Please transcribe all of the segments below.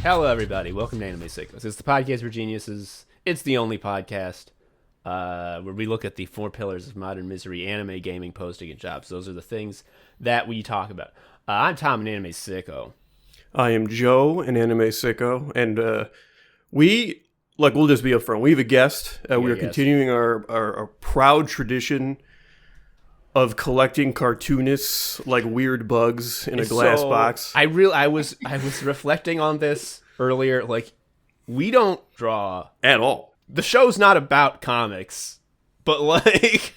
Hello, everybody. Welcome to Anime Sickos. It's the podcast for geniuses. It's the only podcast where we look at the four pillars of modern misery: anime, gaming, posting, and jobs. Those are the things that we talk about. I'm Tom, an anime sicko. I am Joe, an anime sicko, and we'll just be upfront. We have a guest. We're continuing our proud tradition of collecting cartoonists like weird bugs in a glass box. I was reflecting on this earlier. Like, we don't draw at all. The show's not about comics, but like,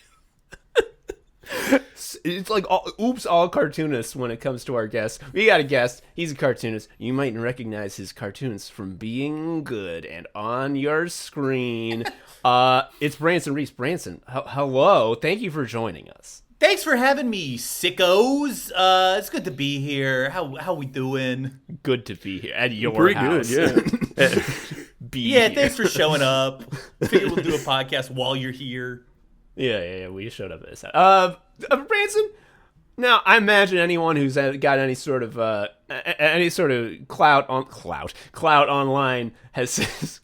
it's like all cartoonists when it comes to our guest. We got a guest. He's a cartoonist. You might recognize his cartoons from being good and on your screen. It's Branson Reese. Branson, hello. Thank you for joining us. Thanks for having me, sickos. It's good to be here. How we doing? Good to be here at your Pretty house. Good, yeah. Thanks for showing up. Figured we'll do a podcast while you're here. Yeah. We showed up at this house. Branson. Now, I imagine anyone who's got any sort of clout online has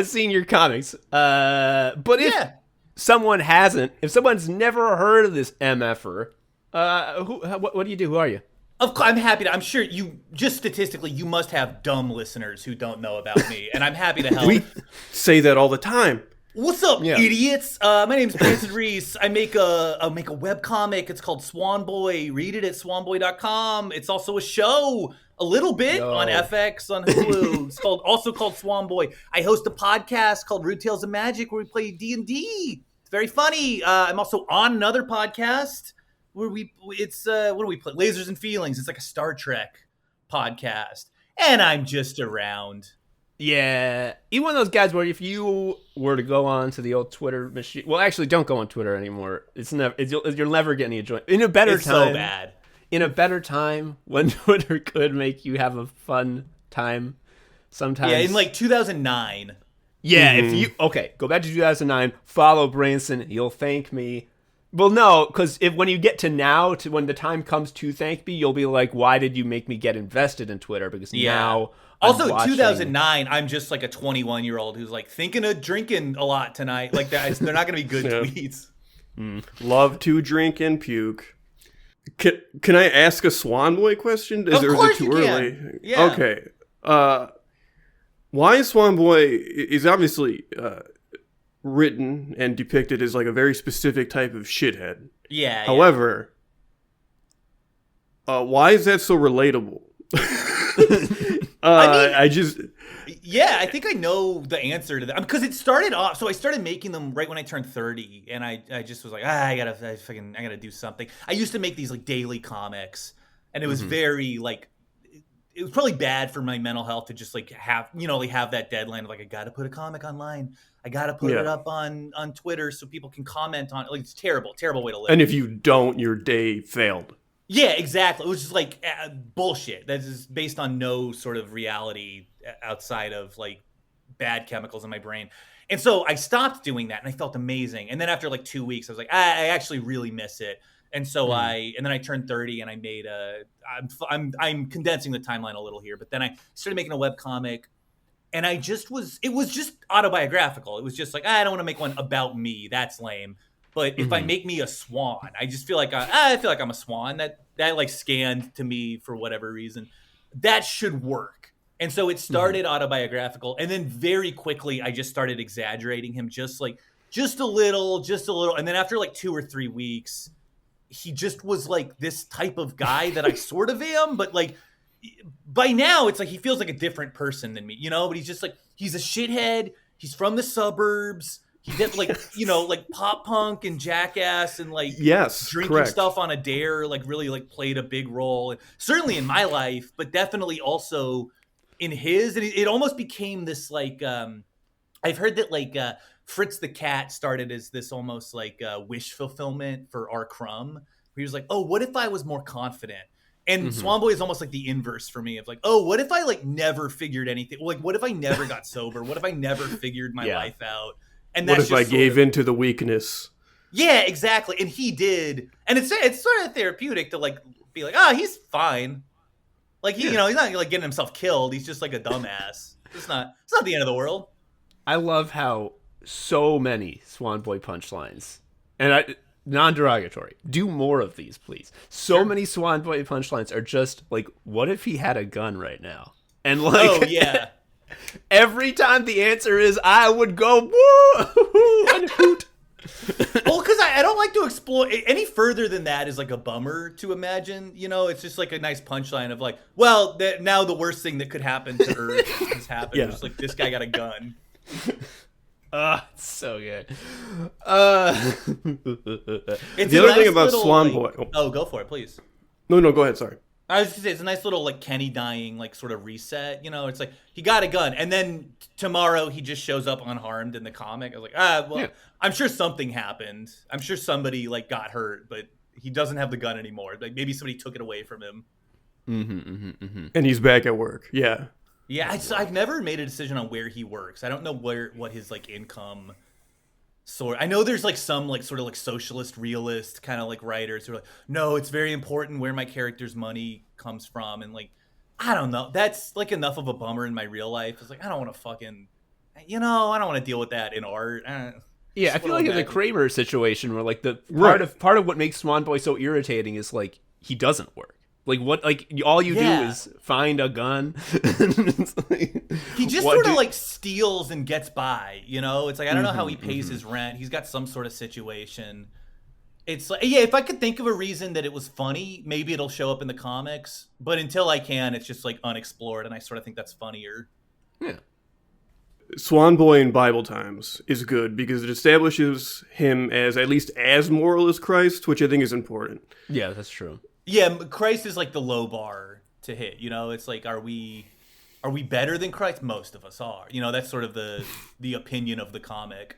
seen your comics. But if someone hasn't, if someone's never heard of this MFer, what do you do? Who are you? I'm happy to. I'm sure you just statistically you must have dumb listeners who don't know about me, and I'm happy to help. We say that all the time. What's up, idiots? My name's Branson Reese. I make a webcomic. It's called Swan Boy. Read it at swanboy.com. It's also a show, a little bit on FX, on Hulu. It's also called Swan Boy. I host a podcast called Rude Tales of Magic where we play D&D. It's very funny. I'm also on another podcast where what do we play? Lasers and Feelings. It's like a Star Trek podcast. And I'm just around. Yeah, you're one of those guys where if you were to go on to the old Twitter machine, well, actually, don't go on Twitter anymore. You'll never get any joy. In a better time, so bad. In a better time, when Twitter could make you have a fun time, sometimes. Yeah, in like 2009. Yeah, if you go back to 2009, follow Branson, you'll thank me. Well, no, because when you get to now, to when the time comes to thank me, you'll be like, why did you make me get invested in Twitter? Because now. Also, 2009, I'm just like a 21-year-old who's like thinking of drinking a lot tonight. Like that, they're not going to be good tweets. Love to drink and puke. Can I ask a Swan Boy question? Of course too you early? Can. Yeah. Okay. Why is Swan Boy is obviously written and depicted as like a very specific type of shithead. Yeah. However, why is that so relatable? I think I know the answer to that because it started off. So I started making them right when I turned 30, and I just was like, I gotta do something. I used to make these like daily comics, and it was very like, it was probably bad for my mental health to just like have that deadline of like I gotta put a comic online, I gotta put it up on Twitter so people can comment on it. Like it's terrible way to live. And if you don't, your day failed. Yeah, exactly. It was just like bullshit. That is based on no sort of reality outside of like bad chemicals in my brain. And so I stopped doing that, and I felt amazing. And then after like 2 weeks, I was like, I actually really miss it. And so then I turned 30, and I made I'm condensing the timeline a little here, but then I started making a webcomic, and it was just autobiographical. It was just like, I don't want to make one about me. That's lame. But if I make me a swan, I just feel like I'm a swan. That like scanned to me for whatever reason. That should work. And so it started autobiographical, and then very quickly I just started exaggerating him just a little. And then after like 2 or 3 weeks, he just was like this type of guy that I sort of am, but like by now it's like he feels like a different person than me, but he's just like, he's a shithead. He's from the suburbs. He did like, like pop punk and Jackass and like drinking stuff on a dare, like really like played a big role. And certainly in my life, but definitely also in his. And it almost became this like, I've heard that like Fritz the Cat started as this almost like wish fulfillment for R. Crumb. Where he was like, oh, what if I was more confident? And Swan Boy is almost like the inverse for me of like, oh, what if I like never figured anything? Like, what if I never got sober? What if I never figured my life out? And what if I gave in to the weakness? Yeah, exactly. And he did. And it's sort of therapeutic to like be like, he's fine. Like he's not like getting himself killed. He's just like a dumbass. It's not the end of the world. I love how so many Swan Boy punchlines, and non-derogatory. Do more of these, please. So many Swan Boy punchlines are just like, what if he had a gun right now? And like, oh yeah. Every time the answer is, I would go woo and hoot. Well, because I don't like to explore any further than that is like a bummer to imagine. It's just like a nice punchline of like, well, now the worst thing that could happen to Earth has happened. Yeah. It's like this guy got a gun. It's so good. It's The other thing about Swan Boy. Oh, go for it, please. No, go ahead. Sorry. I was just gonna say it's a nice little like Kenny dying like sort of reset. It's like he got a gun and then tomorrow he just shows up unharmed in the comic. I was like, Yeah. I'm sure something happened. I'm sure somebody like got hurt, but he doesn't have the gun anymore. Like maybe somebody took it away from him. And he's back at work. Yeah. Yeah, I've never made a decision on where he works. I don't know what his like income sort. I know there's like some like sort of like socialist realist kind of like writers who are like, no, it's very important where my character's money comes from, and like I don't know. That's like enough of a bummer in my real life. It's like I don't want to fucking, I don't want to deal with that in art. Yeah, I feel like it's a Kramer situation where like the Right. part of what makes Swan Boy so irritating is like he doesn't work. Like what? Like all you do is find a gun. It's like, he just sort of like steals and gets by. It's like I don't know how he pays his rent. He's got some sort of situation. It's like if I could think of a reason that it was funny, maybe it'll show up in the comics. But until I can, it's just like unexplored, and I sort of think that's funnier. Yeah. Swan Boy in Bible times is good because it establishes him as at least as moral as Christ, which I think is important. Yeah, that's true. Yeah, Christ is like the low bar to hit. It's like, are we better than Christ? Most of us are. That's sort of the opinion of the comic.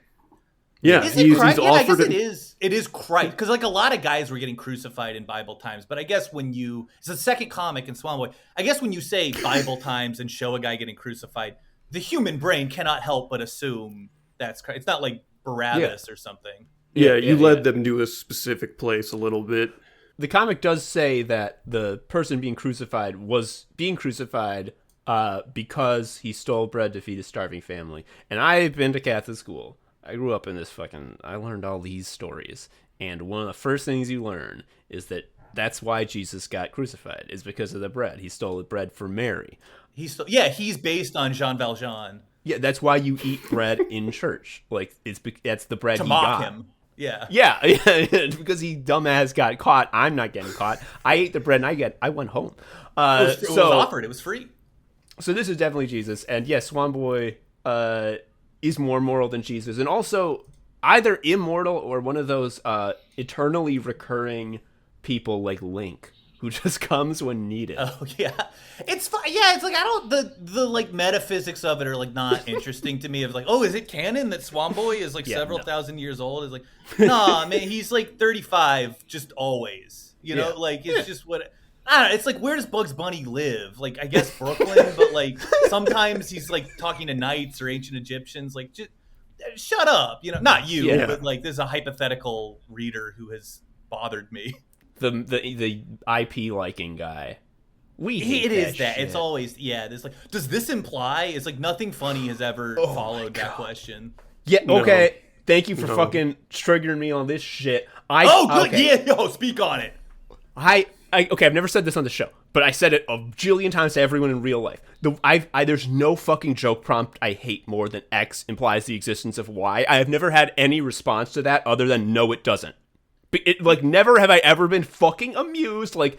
Yeah, Is it Christ? he's Yeah, I guess offered it is. It is Christ because like a lot of guys were getting crucified in Bible times. But I guess it's the second comic in Swan Boy. I guess when you say Bible times and show a guy getting crucified, the human brain cannot help but assume that's Christ. It's not like Barabbas or something. Yeah, you led them to a specific place a little bit. The comic does say that the person being crucified was being crucified because he stole bread to feed his starving family. And I've been to Catholic school. I grew up in this I learned all these stories. And one of the first things you learn is that that's why Jesus got crucified, is because of the bread. He stole the bread for Mary. He's based on Jean Valjean. Yeah, that's why you eat bread in church. Like that's the bread To he mock got. him. Yeah. Yeah, because he dumbass got caught. I'm not getting caught. I ate the bread and I went home. It was offered. It was free. So this is definitely Jesus, and yes, Swan Boy is more moral than Jesus, and also either immortal or one of those eternally recurring people like Link, who just comes when needed. Oh yeah, it's fun. Yeah, it's like I don't the like metaphysics of it are like not interesting to me. Of like, oh, is it canon that Swan Boy is like several thousand years old? It's like, nah, man, he's like 35, just always. Like it's just what. I don't know, it's like, where does Bugs Bunny live? Like, I guess Brooklyn, but like sometimes he's like talking to knights or ancient Egyptians. Like, just shut up, not you, but like there's a hypothetical reader who has bothered me. The IP liking guy. It is that. It's always there's like, does this imply? It's like nothing funny has ever followed that question. Yeah. Okay. Thank you for fucking triggering me on this shit. Good. Okay. Yeah. Speak on it. Okay, I've never said this on the show, but I said it a jillion times to everyone in real life. There's no fucking joke prompt I hate more than X implies the existence of Y. I have never had any response to that other than no, it doesn't. Never have I ever been fucking amused. Like,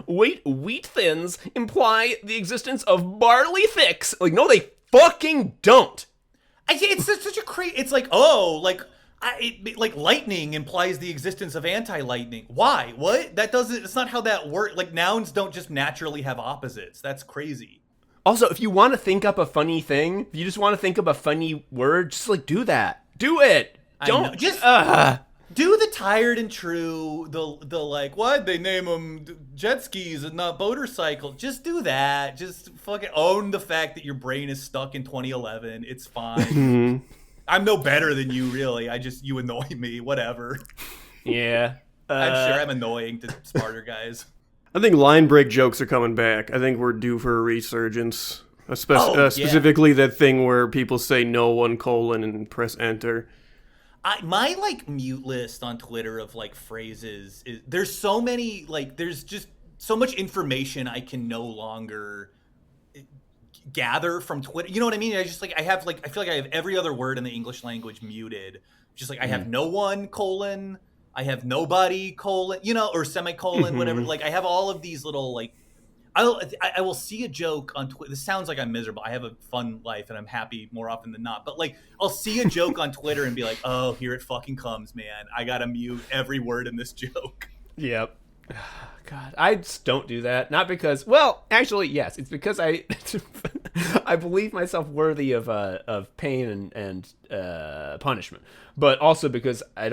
wheat thins imply the existence of barley thicks. Like, no, they fucking don't. It's such a crazy. It's like, oh, like. Like lightning implies the existence of anti-lightning. Why? What? That doesn't. It's not how that works. Like nouns don't just naturally have opposites. That's crazy. Also, if you want to think up a funny thing, if you just want to think up a funny word, just like do that. Do it. Don't just do the tired and true. The like what they name them jet skis and not motorcycle. Just do that. Just fucking own the fact that your brain is stuck in 2011. It's fine. I'm no better than you, really. You annoy me. Whatever. Yeah. I'm sure I'm annoying to smarter guys. I think line break jokes are coming back. I think we're due for a resurgence. Specifically that thing where people say no one : and press enter. My like mute list on Twitter of like phrases is there's so many, like there's just so much information I can no longer gather from Twitter. You know what I mean? I feel like I have every other word in the English language muted. Just like I have no one : I have nobody : or semicolon, whatever. Like I have all of these little like I will see a joke on Twitter. This sounds like I'm miserable. I have a fun life and I'm happy more often than not. But like, I'll see a joke on Twitter and be like, "Oh, here it fucking comes, man! I gotta mute every word in this joke." Yep. God, I just don't do that. Not because, well, actually, yes, it's because I believe myself worthy of pain and punishment, but also because I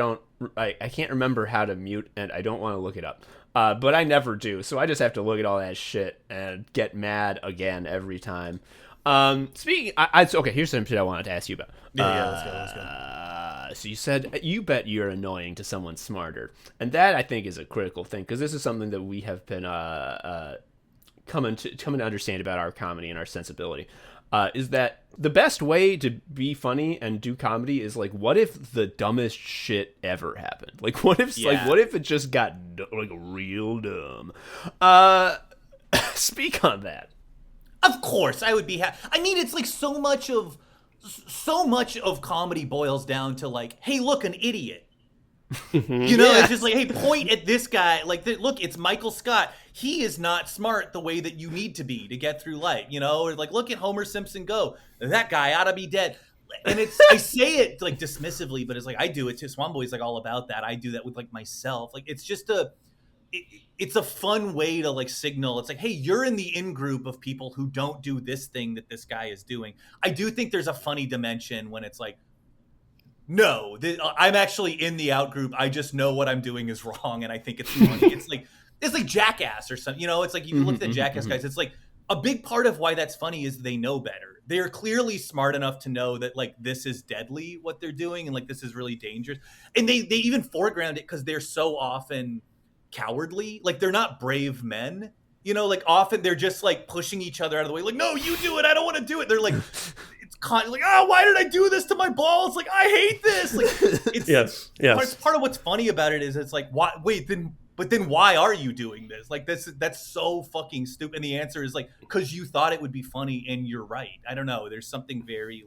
can't remember how to mute and I don't want to look it up. But I never do, so I just have to look at all that shit and get mad again every time. Okay, here's some shit I wanted to ask you about. Let's go. So you said you bet you're annoying to someone smarter, and that I think is a critical thing because this is something that we have been coming to understand about our comedy and our sensibility. Is that the best way to be funny and do comedy is like, what if the dumbest shit ever happened? Like, what if it just got like real dumb? Speak on that. Of course, I would be I mean, it's like so much of comedy boils down to like, hey, look, an idiot. It's just like, hey, point at this guy. Like, look, it's Michael Scott. He is not smart the way that you need to be to get through life, Or like, look at Homer Simpson go. That guy ought to be dead. And I say it like dismissively, but it's like I do it too. Swan Boy's like all about that. I do that with like myself. Like, it's just it's a fun way to like signal. It's like, hey, you're in the in-group of people who don't do this thing that this guy is doing. I do think there's a funny dimension when it's like, no, I'm actually in the out group. I just know what I'm doing is wrong, and I think it's funny. It's like Jackass or something. It's like you look at the Jackass guys. It's like a big part of why that's funny is they know better. They are clearly smart enough to know that like this is deadly what they're doing, and like this is really dangerous. And they even foreground it because they're so often cowardly. Like they're not brave men. Like often they're just like pushing each other out of the way. Like, no, you do it. I don't want to do it. They're like. Like, oh, why did I do this to my balls? Like, I hate this. Like, it's yes. Part of what's funny about it is it's like, why? Wait, then why are you doing this? Like, that's so fucking stupid. And the answer is like, because you thought it would be funny, and you're right. I don't know. There's something very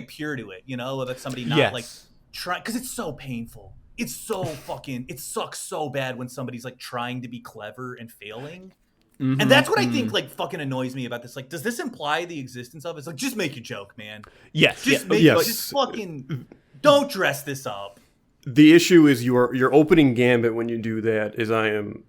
pure to it, about somebody not like trying, because it's so painful. It's so fucking. It sucks so bad when somebody's like trying to be clever and failing. And that's what I think like fucking annoys me about this. Like, does this imply the existence of it? It's like, just make a joke, man. Yes. Just fucking don't dress this up. The issue is your opening gambit when you do that is I am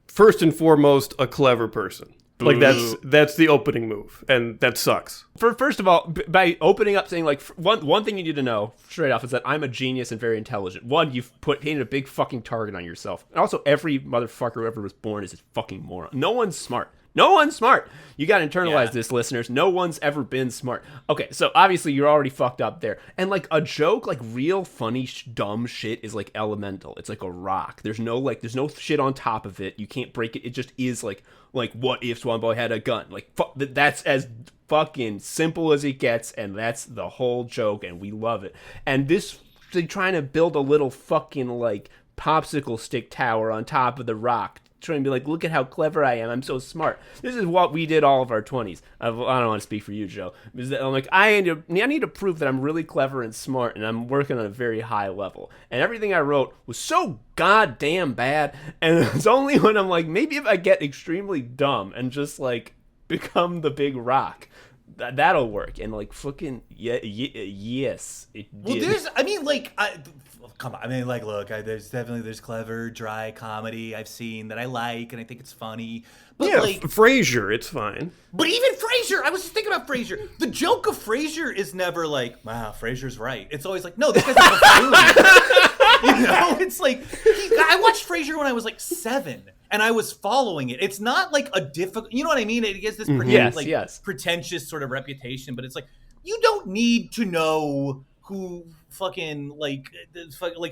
first and foremost a clever person. Like that's the opening move, and that sucks. First of all, by opening up saying like one thing you need to know straight off is that I'm a genius and very intelligent. One, you've painted a big fucking target on yourself. And also, every motherfucker who ever was born is a fucking moron. No one's smart. No one's smart. You got to internalize this, listeners. No one's ever been smart. Okay, so obviously you're already fucked up there. And like a joke, like real funny dumb shit is like elemental. It's like a rock. There's no shit on top of it. You can't break it. It just is like what if Swan Boy had a gun? Like that's as fucking simple as it gets, and that's the whole joke, and we love it. And this, they're trying to build a little fucking like popsicle stick tower on top of the rock, trying to be like, look at how clever I am. I'm so smart. This is what we did all of our 20s. I don't want to speak for you, Joe. I'm like, I need to prove that I'm really clever and smart, and I'm working on a very high level. And everything I wrote was so goddamn bad. And it's only when I'm like, maybe if I get extremely dumb and just like become the big rock, that'll work. And like fucking yes, it did. Well, come on. I mean, like, look, there's clever, dry comedy I've seen that I like, and I think it's funny. But yeah, like Frasier, it's fine. But even Frasier, I was just thinking about Frasier. The joke of Frasier is never like, wow, Frasier's right. It's always like, no, this guy's a buffoon. It's like, I watched Frasier when I was like 7, and I was following it. It's not like a difficult, you know what I mean? It gets this pretentious sort of reputation, but it's like, you don't need to know who fucking like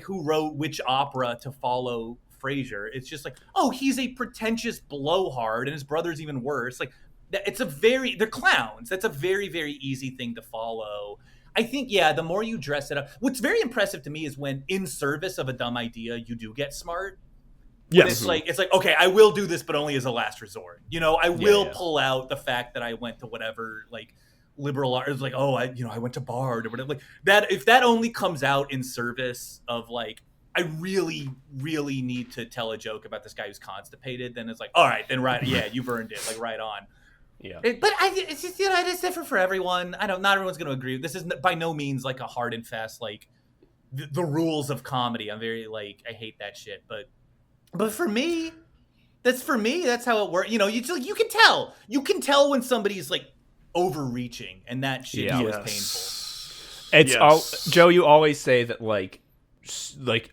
who wrote which opera to follow Frasier. It's just like, oh, he's a pretentious blowhard and his brother's even worse. Like, they're clowns. That's a very, very easy thing to follow. I think, yeah, the more you dress it up, what's very impressive to me is when in service of a dumb idea, you do get smart. Yes. It's like, okay, I will do this, but only as a last resort. I will pull out the fact that I went to whatever, like, liberal art. It's like, oh, I went to Bard or whatever. Like that, if that only comes out in service of like, I really, really need to tell a joke about this guy who's constipated, then it's like, all right, then right, yeah, you've earned it, like right on. Yeah. It's just, it's different for everyone. Not everyone's going to agree. This is by no means like a hard and fast, like the rules of comedy. I'm very like, I hate that shit, but for me, that's how it works. You can tell when somebody's like overreaching, and that shit is always painful. It's Joe, you always say that like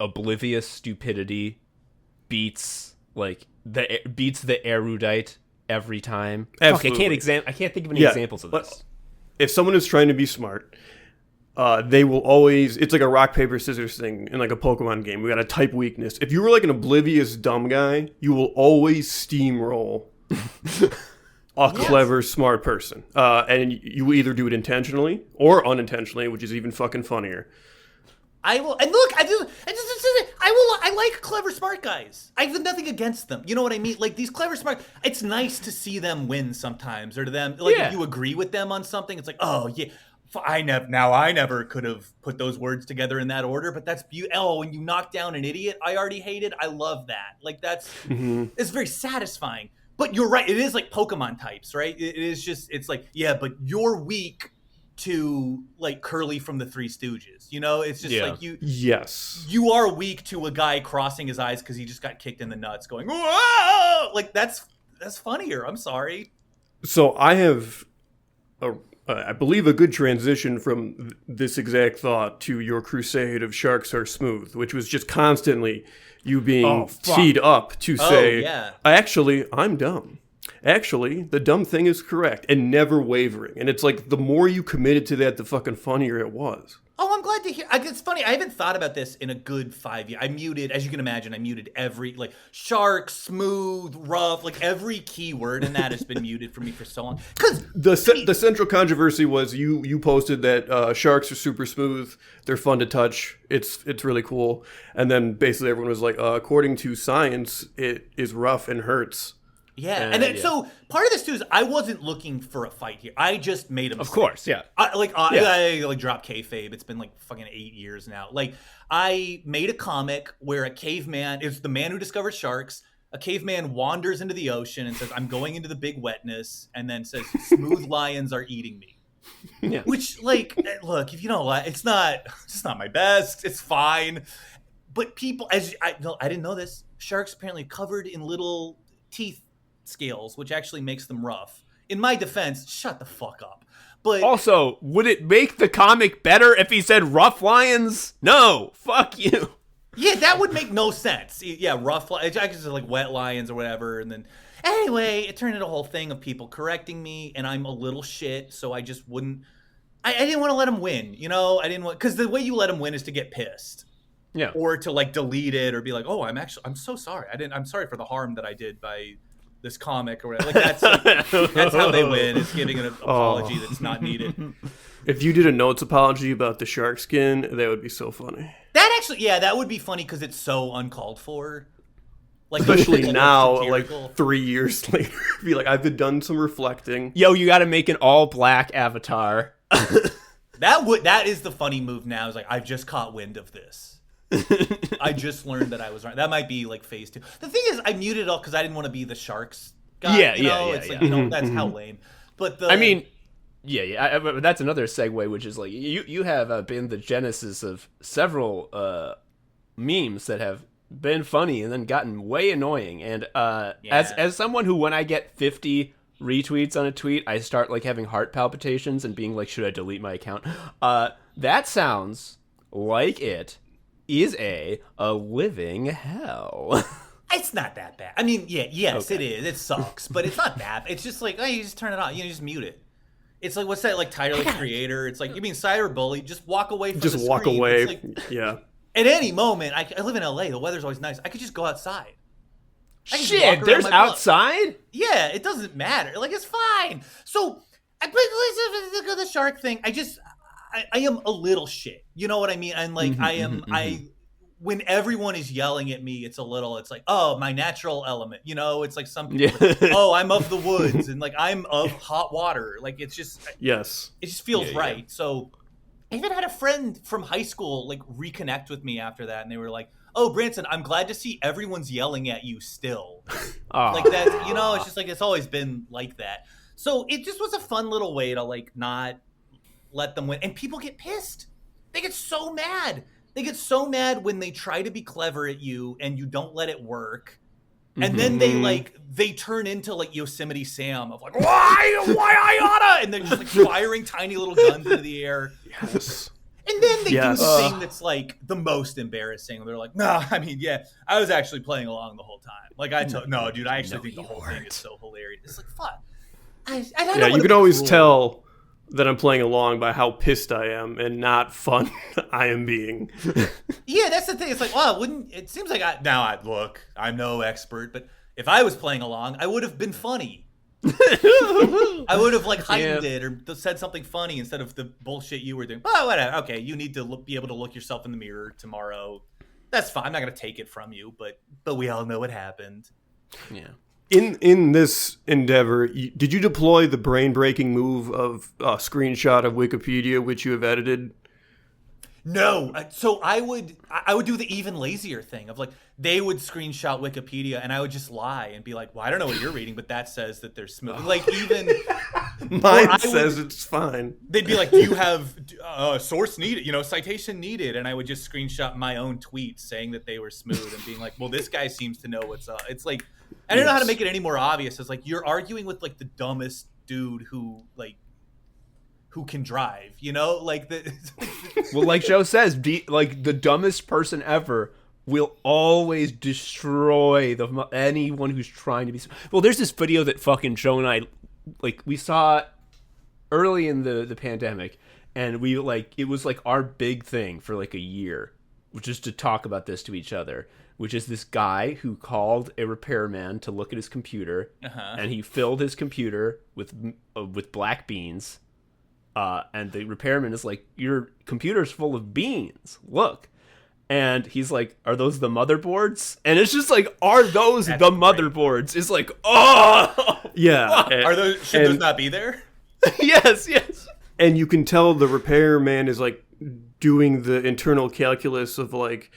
oblivious stupidity beats the erudite every time. Absolutely. Fuck, I can't think of any examples of this. If someone is trying to be smart, they will always, it's like a rock paper scissors thing in like a Pokemon game. We got a type weakness. If you were like an oblivious dumb guy, you will always steamroll a clever, smart person. And you will either do it intentionally or unintentionally, which is even fucking funnier. I will, and look, I like clever, smart guys. I have nothing against them. You know what I mean? Like, these clever, smart, it's nice to see them win sometimes, or to them, like, if you agree with them on something, it's like, oh, yeah, I never could have put those words together in that order, but that's beautiful. Oh, when you knock down an idiot I already hated, I love that. Like, it's very satisfying. But you're right, it is like Pokemon types, right? It is just, it's like, yeah, but you're weak to like Curly from the Three Stooges, it's just like you are weak to a guy crossing his eyes because he just got kicked in the nuts going, whoa! Like that's funnier. I'm sorry. So I have I believe a good transition from this exact thought to your crusade of Sharks Are Smooth, which was just constantly you being teed up to say, actually, I'm dumb. Actually, the dumb thing is correct, and never wavering. And it's like, the more you committed to that, the fucking funnier it was. Oh, I'm glad to hear. It's funny. I haven't thought about this in a good 5 years. I muted, as you can imagine, every, like, shark, smooth, rough, like, every keyword in that has been muted for me for so long. Because the central controversy was you posted that sharks are super smooth. They're fun to touch. It's really cool. And then basically everyone was like, according to science, it is rough and hurts. Yeah, and then, so part of this too is I wasn't looking for a fight here. I just made a mistake. Of course, yeah. I dropped kayfabe. It's been like fucking 8 years now. Like, I made a comic where a caveman, it's the man who discovered sharks. A caveman wanders into the ocean and says, "I'm going into the big wetness," and then says, "Smooth lions are eating me." Yeah. Which, like, look, if you don't like, it's not my best. It's fine, but people, I didn't know this. Sharks apparently covered in little teeth scales, which actually makes them rough. In my defense, shut the fuck up. But also, would it make the comic better if he said rough lions? No, fuck you. Yeah, that would make no sense. Yeah, rough lions. I could say like wet lions or whatever. And then anyway, it turned into a whole thing of people correcting me, and I'm a little shit, so I just wouldn't. I didn't want to let him win. I didn't want, because the way you let him win is to get pissed. Yeah. Or to like delete it or be like, oh, I'm so sorry. I'm sorry for the harm that I did by this comic or whatever. Like, that's how they win, is giving an apology that's not needed. If you did a notes apology about the shark skin, that would be so funny. That actually, that would be funny because it's so uncalled for. Like, especially now, like 3 years later, be like, I've done some reflecting. Yo, you got to make an all black avatar. That is the funny move now. Is like, I've just caught wind of this. I just learned that I was right. That might be like phase 2. The thing is, I muted it all because I didn't want to be the sharks guy. It's like, that's how lame. But that's another segue, which is like you have been the genesis of several memes that have been funny and then gotten way annoying. And as someone who, when I get 50 retweets on a tweet, I start like having heart palpitations and being like, should I delete my account? That sounds like it is a living hell. It's not that bad. I mean, yes, okay. It is. It sucks, but it's not that. It's just like, you just turn it on. You just mute it. It's like, what's that, like, Tyler, the Creator? It's like, you mean cyberbully? Just walk away from the screen. Just walk away. It's like, yeah. at any moment, I live in LA. The weather's always nice. I could just go outside. Shit, there's outside? Yeah, it doesn't matter. Like, it's fine. So, the shark thing, I am a little shit. You know what I mean? And like, when everyone is yelling at me, it's like, oh, my natural element. You know, it's like some people, oh, I'm of the woods, and like, I'm of hot water. Like, it's just, yes, it just feels right. Yeah. So, I even had a friend from high school like reconnect with me after that, and they were like, oh, Branson, I'm glad to see everyone's yelling at you still. Like that, you know, it's just like, it's always been like that. So it just was a fun little way to like not let them win. And people get pissed. They get so mad. They get so mad when they try to be clever at you and you don't let it work. And then they turn into like Yosemite Sam of like, why I oughta? And they're just like firing tiny little guns into the air. Yes. And then they do the thing that's like the most embarrassing. They're like, no, I mean, yeah, I was actually playing along the whole time. Like no, dude, I actually think the whole thing is so hilarious. It's like, fuck. Yeah, you can always tell that I'm playing along by how pissed I am and not fun I am being. Yeah, that's the thing. It's like, wow, it seems like I'm no expert, but if I was playing along, I would have been funny. I would have like heightened it or said something funny instead of the bullshit you were doing. Oh, whatever. Okay, you need to be able to look yourself in the mirror tomorrow. That's fine. I'm not gonna take it from you, but we all know what happened. Yeah. In this endeavor, did you deploy the brain-breaking move of a screenshot of Wikipedia, which you have edited? No. So I would do the even lazier thing of like, they would screenshot Wikipedia and I would just lie and be like, well, I don't know what you're reading, but that says that they're smooth. Like even mine says it's fine. They'd be like, do you have source needed, citation needed? And I would just screenshot my own tweets saying that they were smooth and being like, well, this guy seems to know what's up. It's like, I don't know how to make it any more obvious. It's like, you're arguing with like the dumbest dude who can drive, like well, like Joe says, like the dumbest person ever will always destroy anyone who's trying to be. Well, there's this video that fucking Joe and I, like, we saw early in the pandemic, and we it was like our big thing for like a year, which is to talk about this to each other. Which is this guy who called a repairman to look at his computer, and he filled his computer with black beans. And the repairman is like, your computer's full of beans. Look. And he's like, are those the motherboards? And it's just like, are those the motherboards? It's like, oh! Yeah. Should those not be there? Yes. And you can tell the repairman is like doing the internal calculus of like,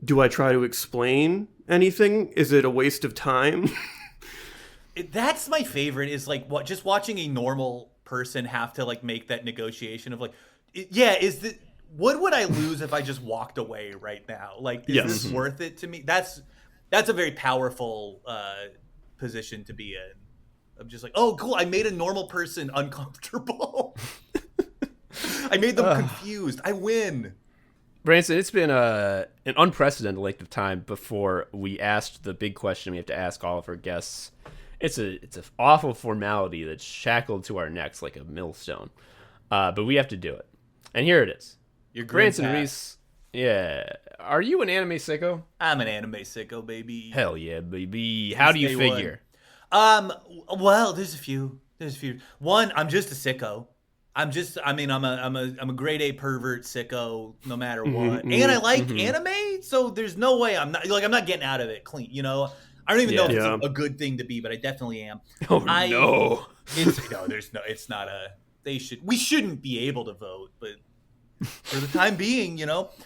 do I try to explain anything? Is it a waste of time? That's my favorite, is like just watching a normal person have to like make that negotiation of like, what would I lose if I just walked away right now? Like, is this worth it to me? That's a very powerful position to be in. I'm just like, oh, cool. I made a normal person uncomfortable. I made them confused. I win. Branson, it's been an unprecedented length of time before we asked the big question we have to ask all of our guests. It's an awful formality that's shackled to our necks like a millstone, but we have to do it. And here it is. You're Branson Reese. Yeah, are you an anime sicko? I'm an anime sicko, baby. Hell yeah, baby. How do you figure? Well, there's a few. One, I'm just a sicko. I'm a grade A pervert sicko no matter what. And I like anime, so there's no way I'm not getting out of it clean, I don't even know if it's a good thing to be, but I definitely am. Oh no. It's not we shouldn't be able to vote, but for the time being, but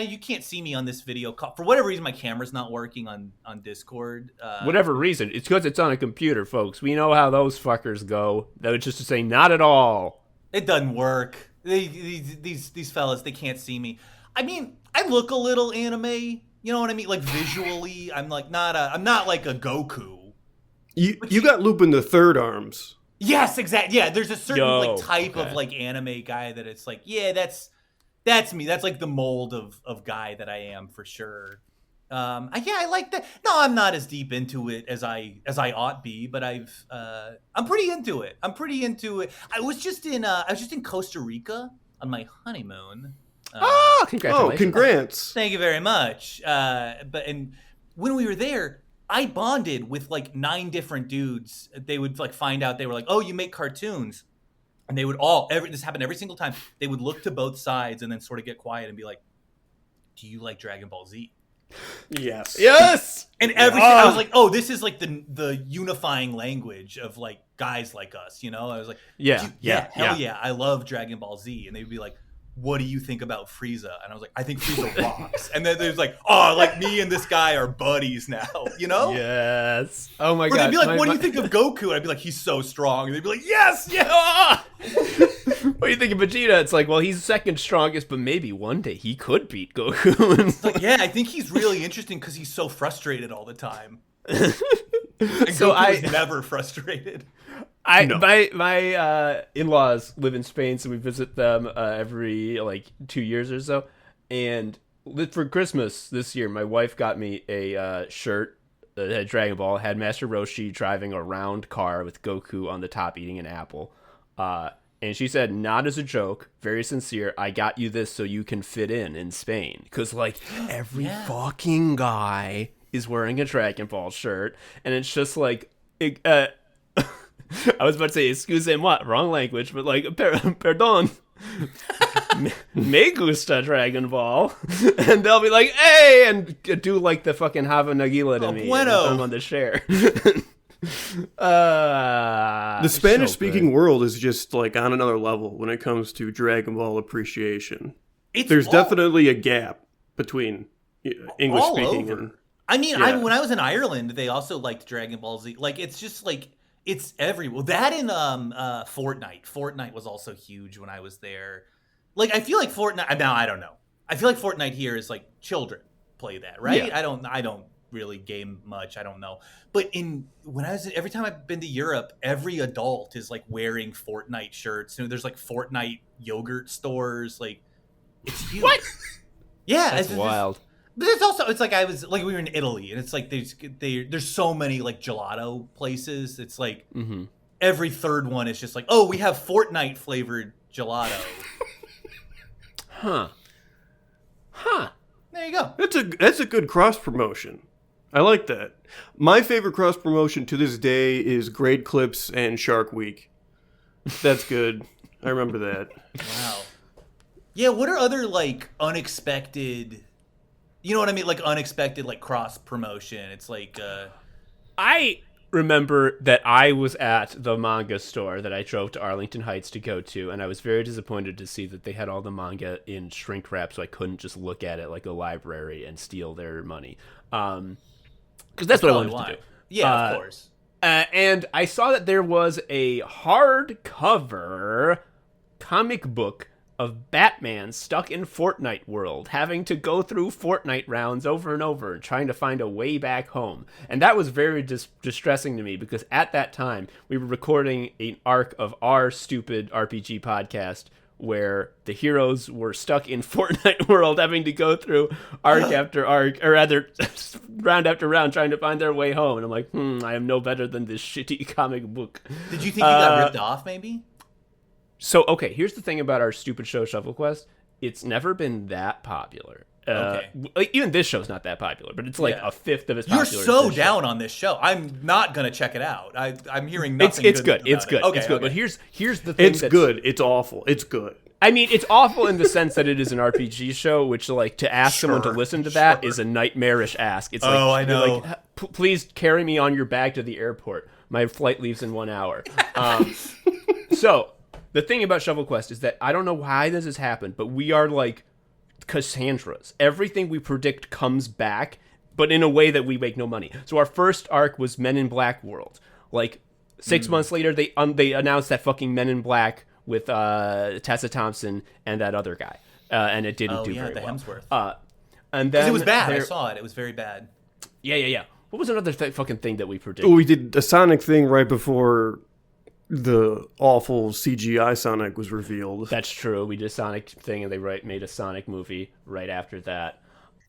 you can't see me on this video call. For whatever reason, my camera's not working on Discord. Whatever reason. It's because it's on a computer, folks. We know how those fuckers go. That was just to say, not at all. It doesn't work. These fellas, they can't see me. I mean, I look a little anime. You know what I mean? Like visually, I'm not like a Goku. You got Lupin the Third arms. Yes, exactly. Yeah, there's a certain type of like anime guy that it's like, yeah, that's me. That's like the mold of guy that I am for sure. I like that. No, I'm not as deep into it as I ought be, but I'm pretty into it. I was just in Costa Rica on my honeymoon. Congratulations. Oh, congrats. Thank you very much. And when we were there, I bonded with like 9 different dudes. They would like find out, they were like, "Oh, you make cartoons," and they would this happened every single time. They would look to both sides and then sort of get quiet and be like, "Do you like Dragon Ball Z?" Yes. And I was like, "Oh, this is like the unifying language of like guys like us," you know? I was like, Yeah, hell yeah, I love Dragon Ball Z," and they'd be like, "What do you think about Frieza?" And I was like, "I think Frieza rocks." And then there's like, "Oh, like me and this guy are buddies now," you know? Yes. Oh my god. Or they'd be like, "What do you think of Goku?" And I'd be like, "He's so strong." And they'd be like, "Yes, yeah." What do you think of Vegeta? It's like, well, he's second strongest, but maybe one day he could beat Goku. It's like, yeah, I think he's really interesting because he's so frustrated all the time. And So Goku is never frustrated. My in-laws live in Spain, so we visit them every like 2 years or so. And for Christmas this year, my wife got me a shirt that had Dragon Ball, had Master Roshi driving a round car with Goku on the top eating an apple. And she said, not as a joke, very sincere, I got you this so you can fit in Spain. Because, like, every fucking guy is wearing a Dragon Ball shirt. And it's just like, I was about to say, excusez-moi, wrong language, but like, perdón, me gusta Dragon Ball. And they'll be like, hey, and do like the fucking Hava Nagila to me. Bueno. I'm on the share. The Spanish-speaking world is just like on another level when it comes to Dragon Ball appreciation. There's definitely a gap between English-speaking and... I mean, when I was in Ireland, they also liked Dragon Ball Z. Like, it's just like, it's everywhere. That and Fortnite. Fortnite was also huge when I was there. Like, I feel like Fortnite, now I don't know. I feel like Fortnite here is like children play that, right? Yeah. I don't really game much. I don't know. But every time I've been to Europe, every adult is like wearing Fortnite shirts. You know, there's like Fortnite yogurt stores. Like, it's huge. What? Yeah. That's wild. But it's like we were in Italy, and it's like there's so many like gelato places. It's like every third one is just like, oh, we have Fortnite flavored gelato. Huh. There you go. That's a good cross promotion. I like that. My favorite cross promotion to this day is Grade Clips and Shark Week. That's good. I remember that. Wow. Yeah. What are other like unexpected? You know what I mean? Like unexpected, like cross promotion. It's like, I remember that I was at the manga store that I drove to Arlington Heights to go to, and I was very disappointed to see that they had all the manga in shrink wrap, so I couldn't just look at it like a library and steal their money. Because that's what I wanted to do. Yeah, of course. And I saw that there was a hardcover comic book of Batman stuck in Fortnite world, having to go through Fortnite rounds over and over, trying to find a way back home. And that was very distressing to me, because at that time, we were recording an arc of our stupid RPG podcast where the heroes were stuck in Fortnite world, having to go through arc after arc, or rather, round after round, trying to find their way home. And I'm like, I am no better than this shitty comic book. Did you think you got ripped off, maybe? So, okay, here's the thing about our stupid show, Shuffle Quest. It's never been that popular. Okay. Like, even this show's not that popular, but it's like a fifth of as popular. You're so as down on this show. I'm not going to check it out. I'm hearing nothing. It's good. It's good. Okay, it's good. okay. But here's the thing. It's good. It's awful. It's good. I mean, it's awful in the sense that it is an RPG show, which, like, to ask someone to listen to that is a nightmarish ask. It's like, I know. Like, please carry me on your bag to the airport. My flight leaves in 1 hour. So, the thing about Shovel Quest is that I don't know why this has happened, but we are like Cassandras. Everything we predict comes back, but in a way that we make no money. So our first arc was Men in Black World. Like 6 months later, they announced that fucking Men in Black with Tessa Thompson and that other guy, and it didn't do very well. Hemsworth. And then it was bad. I saw it. It was very bad. Yeah. What was another fucking thing that we predicted? We did a Sonic thing right before the awful CGI Sonic was revealed. That's true. We did a Sonic thing, and they made a Sonic movie right after that.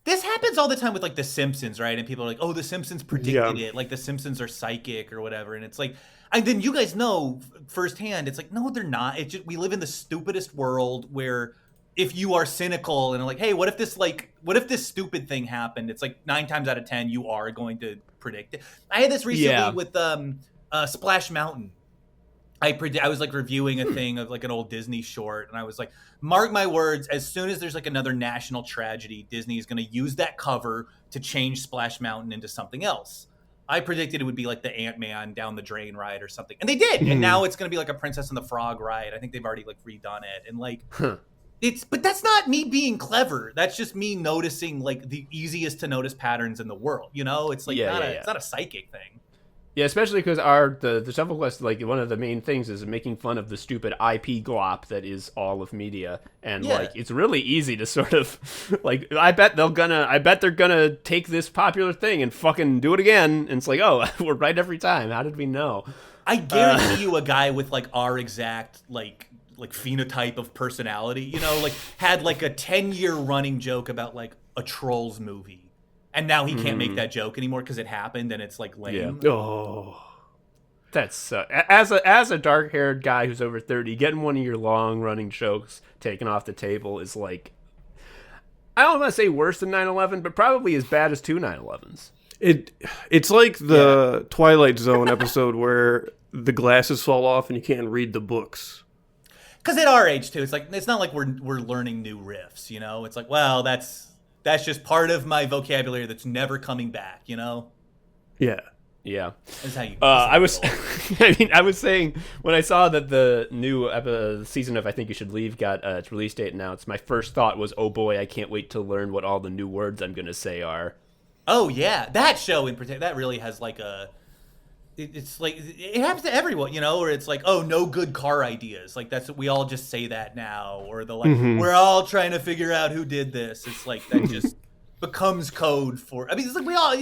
This happens all the time with like The Simpsons, right? And people are like, "Oh, The Simpsons predicted it. Like The Simpsons are psychic or whatever." And it's like, and then you guys know firsthand, it's like, no, they're not. It's just, we live in the stupidest world where if you are cynical and like, hey, what if this stupid thing happened? It's like 9 times out of 10 you are going to predict it. I had this recently with Splash Mountain. I was like reviewing a thing of like an old Disney short, and I was like, mark my words, as soon as there's like another national tragedy, Disney is going to use that cover to change Splash Mountain into something else. I predicted it would be like the Ant-Man down the drain ride or something, and they did. And now it's going to be like a Princess and the Frog ride. I think they've already like redone it, and like but that's not me being clever. That's just me noticing like the easiest to notice patterns in the world. You know, it's like it's not a psychic thing. Yeah, especially because the Shuffle Quest, like one of the main things is making fun of the stupid IP glop that is all of media, and like it's really easy to sort of like I bet they're gonna take this popular thing and fucking do it again, and it's like, oh, we're right every time. How did we know? I guarantee you, a guy with like our exact like phenotype of personality, you know, like had like a 10-year running joke about like a Trolls movie. And now he can't make that joke anymore because it happened and it's like lame. Yeah. Oh, that's as a dark-haired guy who's over 30, getting one of your long-running jokes taken off the table is like, I don't want to say worse than 9/11, but probably as bad as 2 9/11s. It's like the Twilight Zone episode where the glasses fall off and you can't read the books. Because at our age too, it's not like we're learning new riffs. You know, it's like, well, that's just part of my vocabulary that's never coming back, you know? Yeah. Yeah. That's how you I was saying, when I saw that the new season of I Think You Should Leave got its release date announced, my first thought was, oh boy, I can't wait to learn what all the new words I'm going to say are. Oh, yeah. That show in particular, that really has like it's like, it happens to everyone, you know, where it's like, oh, no good car ideas. Like, that's what we all just say that now. Or the like, we're all trying to figure out who did this. It's like, that just becomes code for, I mean, it's like we all,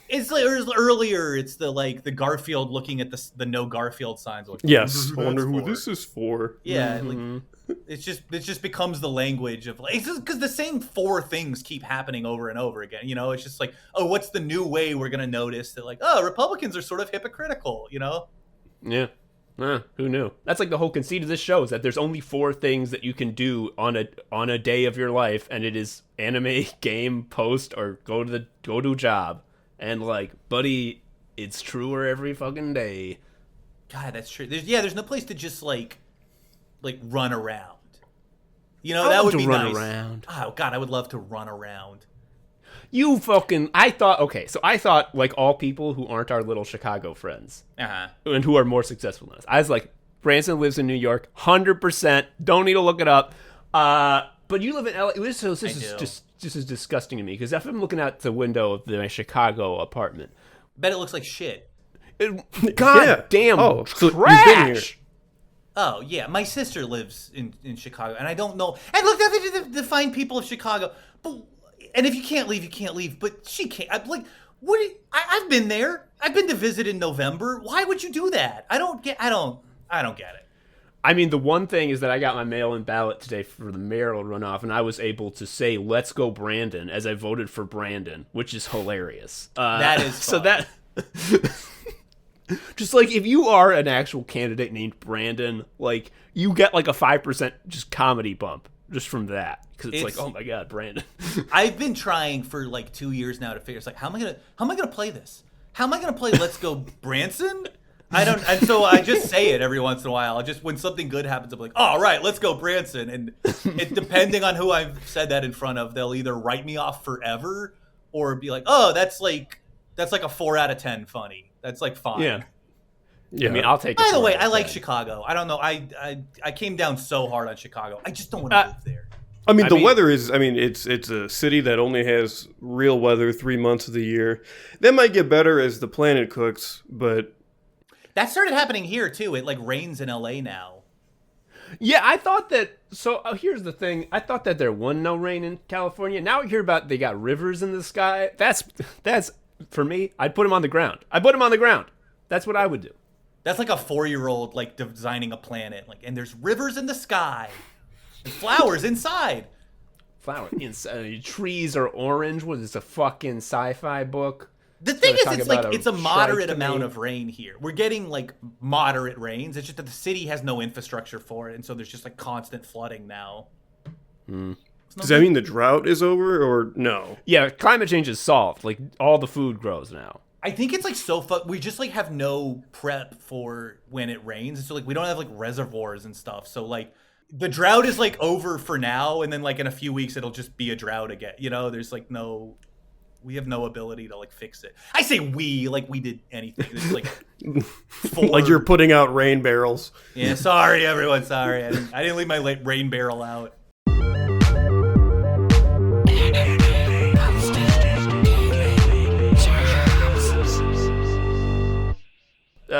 it's like earlier, it's the like the Garfield looking at the no Garfield signs. Like, yes, I wonder who this is for. Yeah, like it just becomes the language of like, it's just because the same 4 things keep happening over and over again. You know, it's just like, oh, what's the new way we're gonna notice that like, oh, Republicans are sort of hypocritical. You know? Yeah. Who knew? That's like the whole conceit of this show is that there's only 4 things that you can do on a day of your life, and it is anime, game, post, or go to a job. And like, buddy, it's truer every fucking day. God, that's true. There's no place to just like run around. You know, that would be nice. Around. Oh God, I would love to run around. I thought like all people who aren't our little Chicago friends, and who are more successful than us. I was like, Branson lives in New York, 100%. Don't need to look it up. But you live in LA. This is disgusting to me because if I'm looking out the window of my Chicago apartment, bet it looks like shit. God damn, so trash. You've been here. Oh yeah, my sister lives in Chicago, and I don't know. And look, that's the fine people of Chicago. And if you can't leave, you can't leave. But she can't. I'm like, what? I've been there. I've been to visit in November. Why would you do that? I don't get it. I mean, the one thing is that I got my mail-in ballot today for the mayoral runoff, and I was able to say, let's go Brandon, as I voted for Brandon, which is hilarious. That is fun. So that... just like, if you are an actual candidate named Brandon, like, you get like a 5% just comedy bump just from that. Because it's like, oh my God, Brandon. I've been trying for like 2 years now to figure, it's like, how am I gonna play this? How am I gonna play Let's Go Branson? And so I just say it every once in a while. When something good happens, I'm like, all right, let's go Branson. And depending on who I've said that in front of, they'll either write me off forever or be like, oh, that's like a 4 out of 10 funny. That's like fine. Yeah. I mean, I'll take it. By the way, I like Chicago. I don't know. I came down so hard on Chicago. I just don't want to live there. I mean, the weather is, it's a city that only has real weather 3 months of the year. That might get better as the planet cooks, but... That started happening here, too. It, like, rains in L.A. now. Yeah, I thought that... So, here's the thing. I thought that there was no rain in California. Now I hear about they got rivers in the sky. That's for me, I'd put them on the ground. That's what I would do. That's like a 4-year-old, like, designing a planet. Like, and there's rivers in the sky. And flowers inside. Trees are orange. What is this, a fucking sci-fi book? The thing is, it's a moderate amount of rain here. We're getting like moderate rains. It's just that the city has no infrastructure for it, and so there's just like constant flooding now. Does that mean the drought is over or no? Yeah, climate change is solved. Like, all the food grows now. I think it's like we just like have no prep for when it rains. So like we don't have like reservoirs and stuff. So like the drought is like over for now, and then like in a few weeks it'll just be a drought again. You know, there's like we have no ability to like fix it. I say like we did anything. It's like like you're putting out rain barrels. Yeah, sorry everyone. Sorry, I didn't leave my rain barrel out.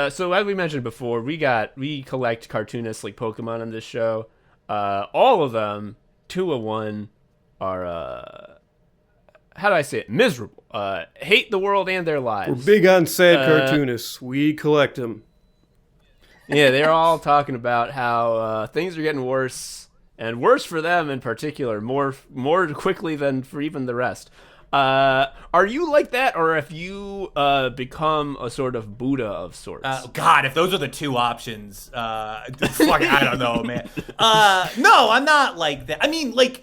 So as we mentioned before, we collect cartoonists like Pokemon on this show. All of them, 201, are how do I say it? Miserable. Hate the world and their lives. We're big on sad cartoonists. We collect them. Yeah, they're all talking about how things are getting worse, and worse for them in particular, more quickly than for even the rest. Are you like that, or have you become a sort of Buddha of sorts? God, if those are the two options, fucking, I don't know, man. No, I'm not like that. I mean, like,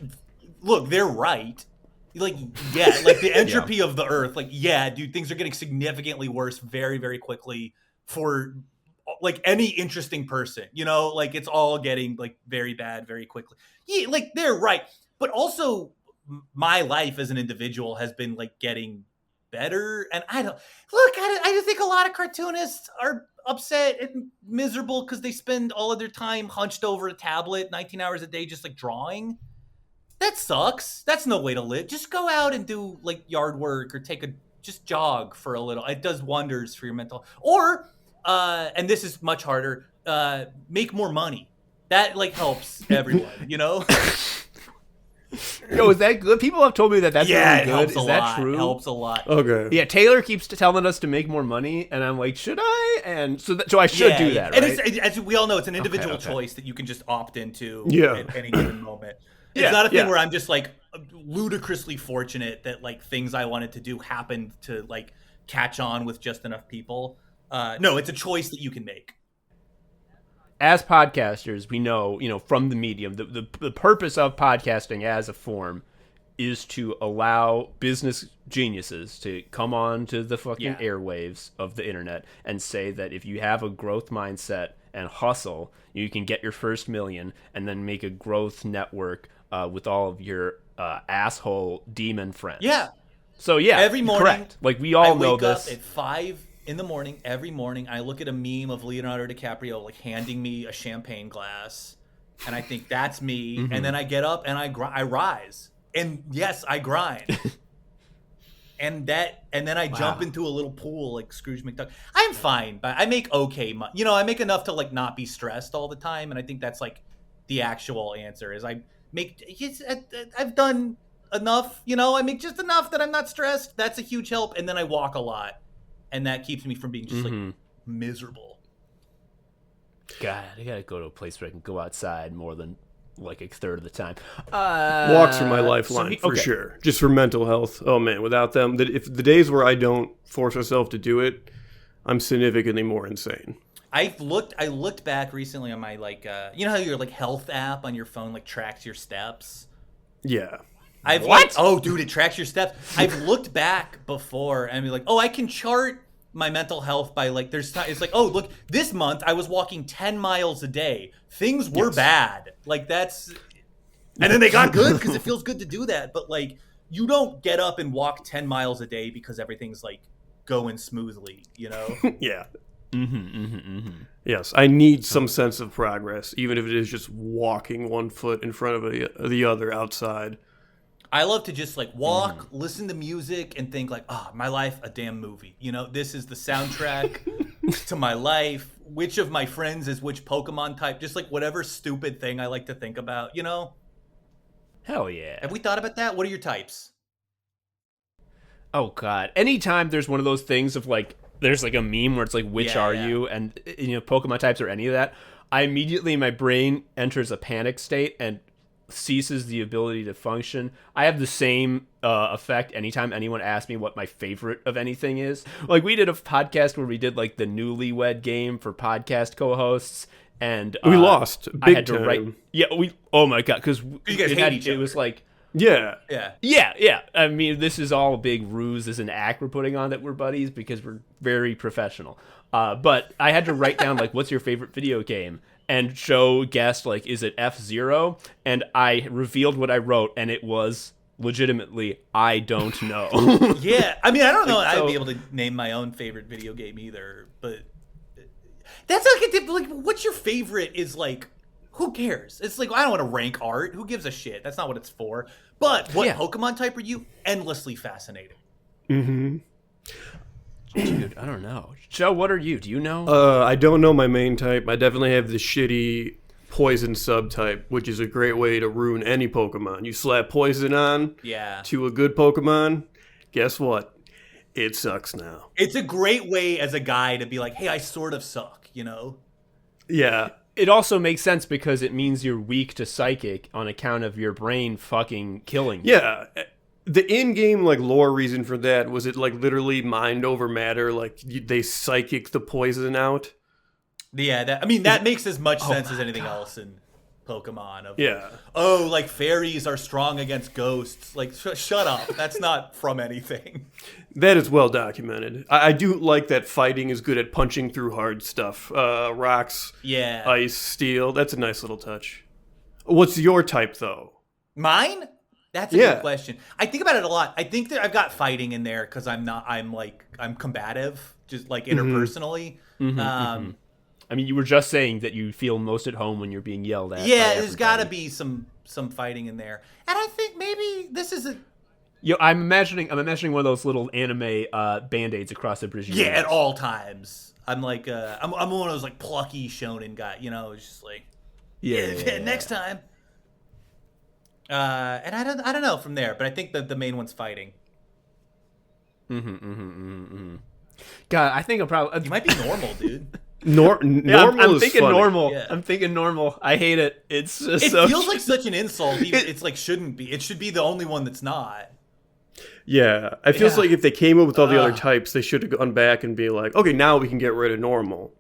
look, they're right. Like, yeah, like the entropy of the Earth. Like, yeah, dude, things are getting significantly worse very, very quickly for like any interesting person. You know, like it's all getting like very bad very quickly. Yeah, like they're right, but also my life as an individual has been like getting better, and I just think a lot of cartoonists are upset and miserable because they spend all of their time hunched over a tablet 19 hours a day just like drawing. That sucks. That's no way to live. Just go out and do like yard work or just jog for a little. It does wonders for your mental. Or and this is much harder, make more money. That like helps everyone, you know? Yo, is that good? People have told me that's really good. It helps is that true? It helps a lot. Okay. Yeah, Taylor keeps telling us to make more money, and I'm like, should I? And so I should do that, right? And it's, as we all know, it's an individual choice that you can just opt into at any given moment. It's not a thing where I'm just like ludicrously fortunate that like things I wanted to do happened to like catch on with just enough people. No, it's a choice that you can make. As podcasters, we know, from the medium, the purpose of podcasting as a form is to allow business geniuses to come on to the fucking airwaves of the internet and say that if you have a growth mindset and hustle, you can get your first million and then make a growth network with all of your asshole demon friends. Yeah. So yeah, every morning, correct. Like we all know this. I wake up at 5 in the morning every morning. I look at a meme of Leonardo DiCaprio like handing me a champagne glass, and I think that's me. Mm-hmm. And then I get up and I rise, and yes, I grind. and then I jump into a little pool like Scrooge McDuck. I'm fine, but I make okay money. I make enough to like not be stressed all the time, and I think that's like the actual answer. Is I've done enough. I make just enough that I'm not stressed. That's a huge help, and then I walk a lot. And that keeps me from being just like miserable. God, I gotta go to a place where I can go outside more than like a third of the time. Walks are my lifeline for sure. Just for mental health. Oh man, without them, if the days where I don't force myself to do it, I'm significantly more insane. I looked back recently on my like, you know how your like health app on your phone like tracks your steps. Yeah. Dude, it tracks your steps. I've looked back before and be like, I can chart my mental health by like, it's like, look, this month I was walking 10 miles a day. Things were bad. Like that's, and then they got good because it feels good to do that. But like, you don't get up and walk 10 miles a day because everything's like going smoothly, Yeah. Yes, I need some sense of progress, even if it is just walking one foot in front of the other outside. I love to just like walk, listen to music, and think like, my life, a damn movie. This is the soundtrack to my life. Which of my friends is which Pokemon type? Just like whatever stupid thing I like to think about, Hell yeah. Have we thought about that? What are your types? Oh, God. Anytime there's one of those things of like, there's like a meme where it's like, which are you? And, Pokemon types or any of that, I immediately, my brain enters a panic state and ceases the ability to function. I have the same effect anytime anyone asks me what my favorite of anything is. Like we did a podcast where we did like the newlywed game for podcast co-hosts, and we lost big I had to time. write. Yeah, oh my god, because You guys hate each other. It was like. Yeah. Yeah. I mean, this is all a big ruse, as an act we're putting on that we're buddies because we're very professional. But I had to write down, like, what's your favorite video game? And Joe guessed, like, is it F-Zero? And I revealed what I wrote, and it was legitimately, I don't know. Yeah. I mean, I don't know. Like, I'd be able to name my own favorite video game either. But that's like what's your favorite is like, who cares? It's like, I don't want to rank art. Who gives a shit? That's not what it's for. But what Pokemon type are you? Endlessly fascinating. Mm-hmm. Dude, I don't know. Joe, what are you? Do you know? I don't know my main type. I definitely have the shitty poison subtype, which is a great way to ruin any Pokemon. You slap poison on to a good Pokemon, guess what? It sucks now. It's a great way as a guy to be like, hey, I sort of suck, you know? Yeah. It also makes sense because it means you're weak to psychic on account of your brain fucking killing you. Yeah. The in-game like lore reason for that was it like literally mind over matter, like they psychic the poison out. Yeah, that makes as much sense as anything else in Pokemon. Like fairies are strong against ghosts. Like, shut up. That's not from anything. That is well documented. I do like that fighting is good at punching through hard stuff. Rocks, ice, steel. That's a nice little touch. What's your type, though? Mine? That's a good question. I think about it a lot. I think that I've got fighting in there because I'm combative, just like interpersonally. I mean, you were just saying that you feel most at home when you're being yelled at. Yeah, there's got to be some fighting in there, and I think maybe this is a. I'm imagining one of those little anime band-aids across the bridge. Yeah, at all times. I'm like, I'm one of those like plucky shonen guy. You know, it's just like, next time. And I don't know from there, but I think that the main one's fighting. God, I think I'm probably. You might be normal, dude. Normal I'm is thinking funny. normal. Yeah. I'm thinking normal. I hate it. It's just it feels like such an insult. It's like shouldn't be. It should be the only one that's not. Yeah, it feels like if they came up with all the other types, they should have gone back and be like, okay, now we can get rid of normal.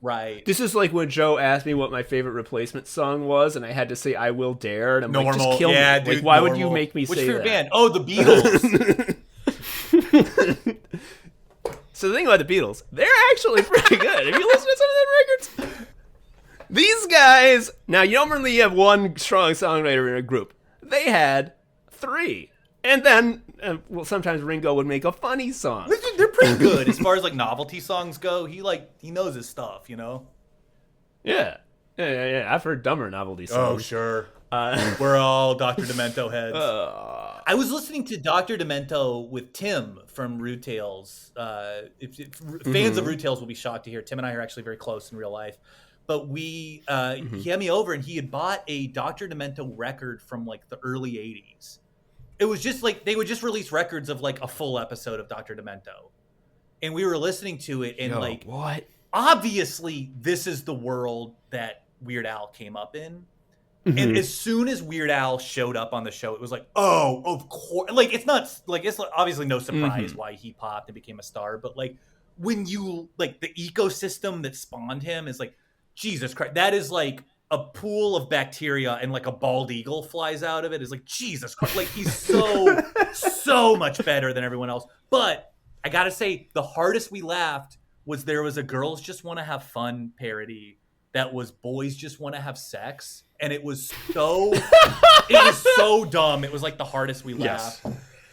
Right. This is like when Joe asked me what my favorite Replacement song was, and I had to say "I Will Dare," and I'm normal. like, "Just kill me!" Dude, like, why normal. would you make me Which say favorite that? band? Oh, the Beatles. So the thing about the Beatles, they're actually pretty good. If you listen to some of their records, these guys. Now you don't really have one strong songwriter in a group. They had 3. And then, sometimes Ringo would make a funny song. They're pretty good as far as like novelty songs go. He knows his stuff, you know. Yeah. I've heard dumber novelty songs. Oh sure. We're all Dr. Demento heads. I was listening to Dr. Demento with Tim from Rude Tales. Fans of Rude Tales will be shocked to hear Tim and I are actually very close in real life. But he had me over and he had bought a Dr. Demento record from like the early 80s. It was just like they would just release records of like a full episode of Dr. Demento. And we were listening to it and what? Obviously this is the world that Weird Al came up in. And as soon as Weird Al showed up on the show, it was like, oh, of course. Like, it's obviously no surprise why he popped and became a star. But like, when you like the ecosystem that spawned him is like, Jesus Christ, that is like a pool of bacteria and like a bald eagle flies out of it. Is like, Jesus Christ, like he's so much better than everyone else. But I gotta say, the hardest we laughed was there was a Girls Just Want to Have Fun parody that was Boys Just Want to Have Sex. And it was so dumb. It was like the hardest we laughed.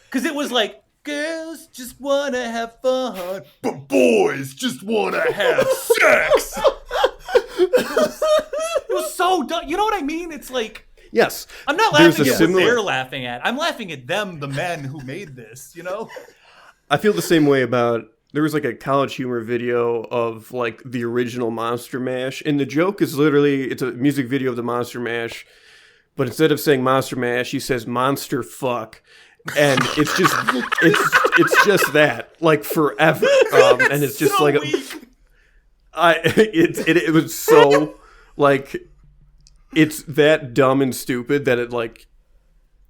Because it was like, girls just want to have fun, but boys just want to have sex. It was so dumb. You know what I mean? It's like, yes, I'm not laughing at what they're laughing at. I'm laughing at them, the men who made this, you know? I feel the same way about... There was like a College Humor video of like the original Monster Mash. And the joke is literally, it's a music video of the Monster Mash. But instead of saying Monster Mash, he says Monster Fuck. And it's just that, like forever. And it's just so like, it was so like, it's that dumb and stupid that it like,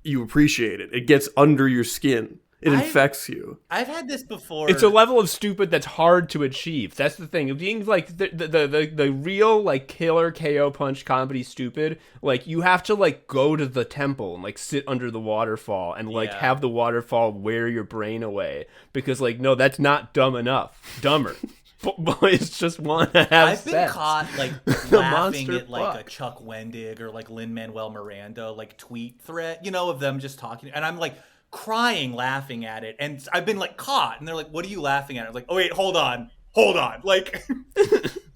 you appreciate it. It gets under your skin. It infects you. I've had this before. It's a level of stupid that's hard to achieve. That's the thing. Being like the real like killer KO punch comedy stupid, like you have to like go to the temple and like sit under the waterfall and like have the waterfall wear your brain away. Because like, no, that's not dumb enough. Dumber. Boys just want to have I've sex. been caught like laughing at like a Chuck Wendig or like Lin-Manuel Miranda like tweet thread, you know, of them just talking, and I'm like crying laughing at it, and I've been like caught, and they're like, "What are you laughing at?" I was like, "Oh wait, hold on, like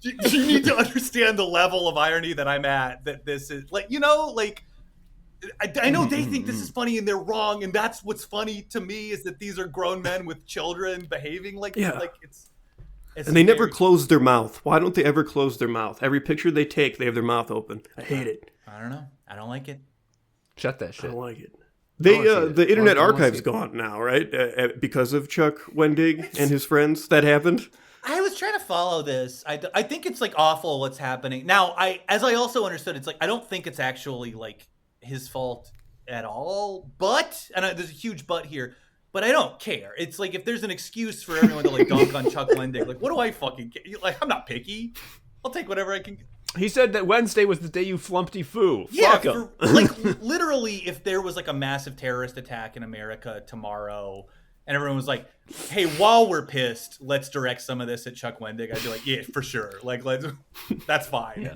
you need to understand the level of irony that I'm at. That this is like, you know, like." I know they think this is funny and they're wrong, and that's what's funny to me is that these are grown men with children behaving like it's and they never close their mouth. Why don't they ever close their mouth? Every picture they take, they have their mouth open. I hate it. I don't know. I don't like it. Shut that shit. I don't like it. The Internet Archive's gone now, right? Because of Chuck Wendig and his friends. That happened. I was trying to follow this. I think it's like awful what's happening now. As I also understood, it's like I don't think it's actually like his fault at all. But there's a huge but here. But I don't care. It's like if there's an excuse for everyone to like dunk on Chuck Wendig, like what do I fucking care? Like I'm not picky. I'll take whatever I can. He said that Wednesday was the day you flumpty foo. Yeah, Fuck him. Like literally, if there was like a massive terrorist attack in America tomorrow, and everyone was like, "Hey, while we're pissed, let's direct some of this at Chuck Wendig," I'd be like, "Yeah, for sure. Like, that's fine." Yeah.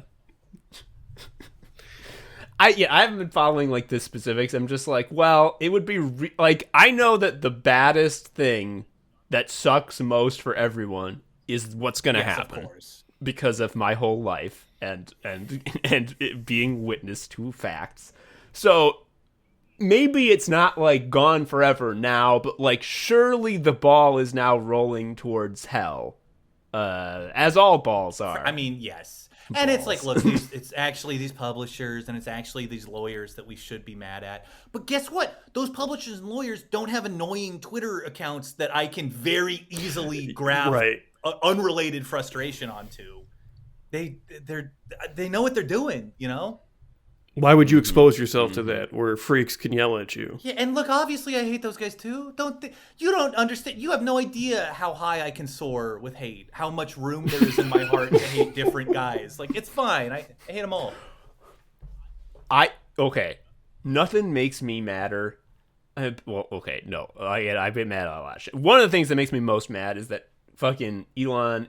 I haven't been following like the specifics. I'm just like, well, it would be like I know that the baddest thing that sucks most for everyone is what's going to happen. Of course. Because of my whole life and it being witness to facts. So maybe it's not like gone forever now, but like surely the ball is now rolling towards hell, as all balls are. I mean, yes. And it's like, look, it's actually these publishers and it's actually these lawyers that we should be mad at. But guess what? Those publishers and lawyers don't have annoying Twitter accounts that I can very easily grab unrelated frustration onto. They know what they're doing, you know? Why would you expose yourself to that where freaks can yell at you? Yeah, and look, obviously I hate those guys too. You don't understand. You have no idea how high I can soar with hate. How much room there is in my heart to hate different guys. Like, it's fine. I hate them all. Okay. Nothing makes me madder. I've been mad at a lot of shit. One of the things that makes me most mad is that fucking Elon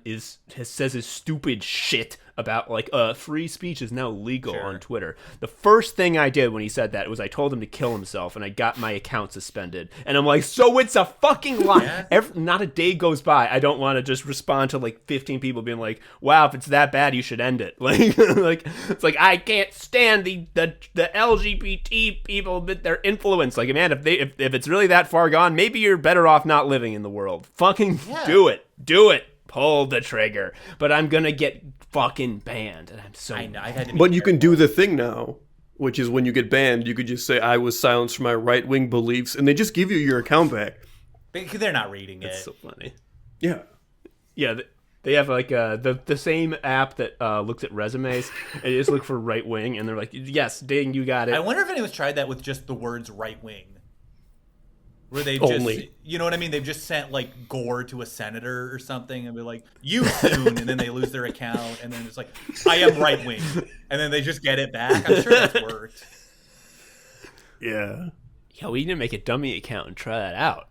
says his stupid shit about like free speech is now legal on Twitter. The first thing I did when he said that was I told him to kill himself and I got my account suspended. And I'm like, so it's a fucking lie. Not a day goes by I don't want to just respond to like 15 people being like, wow, if it's that bad you should end it. Like it's like I can't stand the LGBT people, but their influence. Like, man, if it's really that far gone, maybe you're better off not living in the world. Fucking do it. Pull the trigger. But I'm gonna get fucking banned, and I'm so. I know. But you can do the thing now, which is when you get banned, you could just say I was silenced for my right wing beliefs, and they just give you your account back. They're not reading it. That's so funny. Yeah. They have like the same app that looks at resumes, and you just look for right wing, and they're like, yes, ding, you got it. I wonder if anyone's tried that with just the words right wing. Where they just, you know what I mean? They've just sent like Gore to a senator or something and be like, you soon, and then they lose their account, and then it's like, I am right wing, and then they just get it back. I'm sure that's worked. Yeah. Yo, we need to make a dummy account and try that out.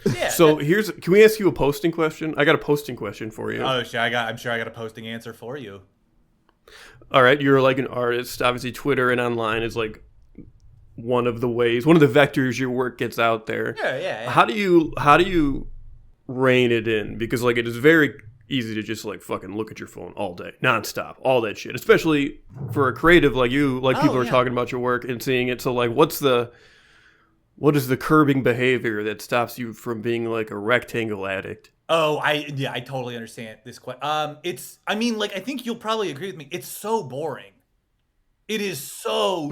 Yeah. So can we ask you a posting question? I got a posting question for you. Oh, sure. I'm sure I got a posting answer for you. All right. You're like an artist. Obviously, Twitter and online is like one of the vectors your work gets out there. Yeah. How do you rein it in? Because like it is very easy to just like fucking look at your phone all day, nonstop, all that shit. Especially for a creative like you, like people are talking about your work and seeing it. So like, what is the curbing behavior that stops you from being like a rectangle addict? Oh, I totally understand this question. I think you'll probably agree with me. It's so boring. It is so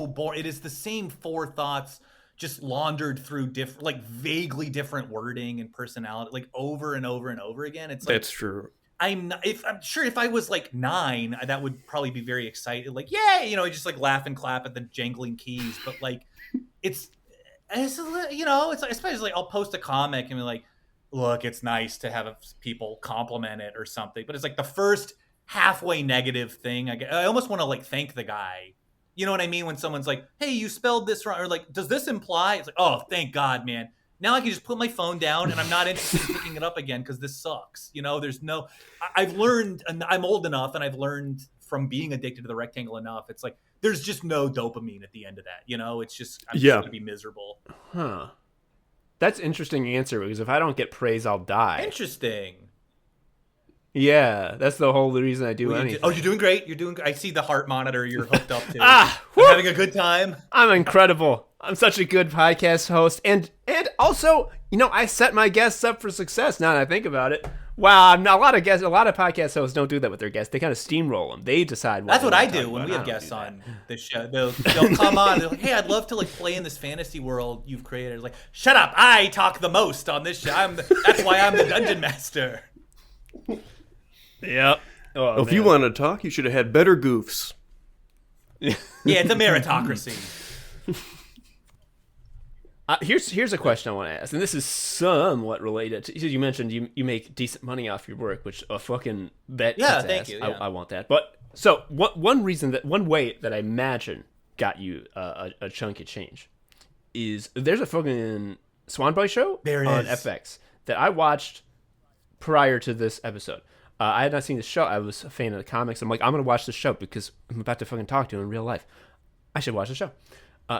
boring. It is the same four thoughts just laundered through different, like vaguely different wording and personality, like over and over and over again. It's like, that's true. I'm sure if I was like 9, that would probably be very excited. Like, yeah, just like laugh and clap at the jangling keys. But like, it's it's especially I'll post a comic and be like, look, it's nice to have people compliment it or something, but it's like the first halfway negative thing. I almost want to like thank the guy. You know what I mean? When someone's like, hey, you spelled this wrong, or like, does this imply? It's like, oh, thank God, man. Now I can just put my phone down and I'm not interested in picking it up again because this sucks. There's no. I've learned, and I'm old enough, and I've learned from being addicted to the rectangle enough. It's like there's just no dopamine at the end of that. It's just I'm just gonna be miserable. Huh. That's an interesting answer, because if I don't get praise, I'll die. Interesting. Yeah, that's the whole reason I do anything. You're doing great. I see the heart monitor you're hooked up to. I'm having a good time. I'm incredible. I'm such a good podcast host. And also, I set my guests up for success now that I think about it. Wow, a lot of podcast hosts don't do that with their guests. They kind of steamroll them. They decide. That's what I do when we have guests on the show. They'll come on. They're like, hey, I'd love to like play in this fantasy world you've created. It's like, shut up. I talk the most on this show. That's why I'm the dungeon master. Yep. Oh, if you want to talk, you should have had better goofs. Yeah, it's a meritocracy. Here's a question I want to ask, and this is somewhat related to, you mentioned you make decent money off your work, which a fucking bet. Yeah, thank you. Yeah. I want that. But so one way that I imagine got you a chunk of change is there's a fucking Swan Boy show on FX that I watched prior to this episode. I had not seen the show. I was a fan of the comics. I'm like, I'm going to watch the show because I'm about to fucking talk to him in real life. I should watch the show.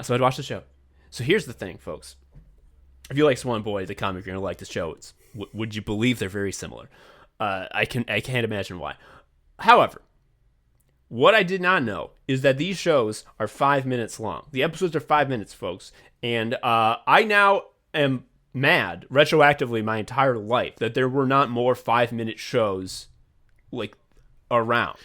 So I'd watch the show. So here's the thing, folks. If you like Swan Boy, the comic, you're going to like this show. Would you believe they're very similar? I can't imagine why. However, what I did not know is that these shows are 5 minutes long. The episodes are 5 minutes, folks. And I now am mad, retroactively, my entire life, that there were not more 5-minute shows like around,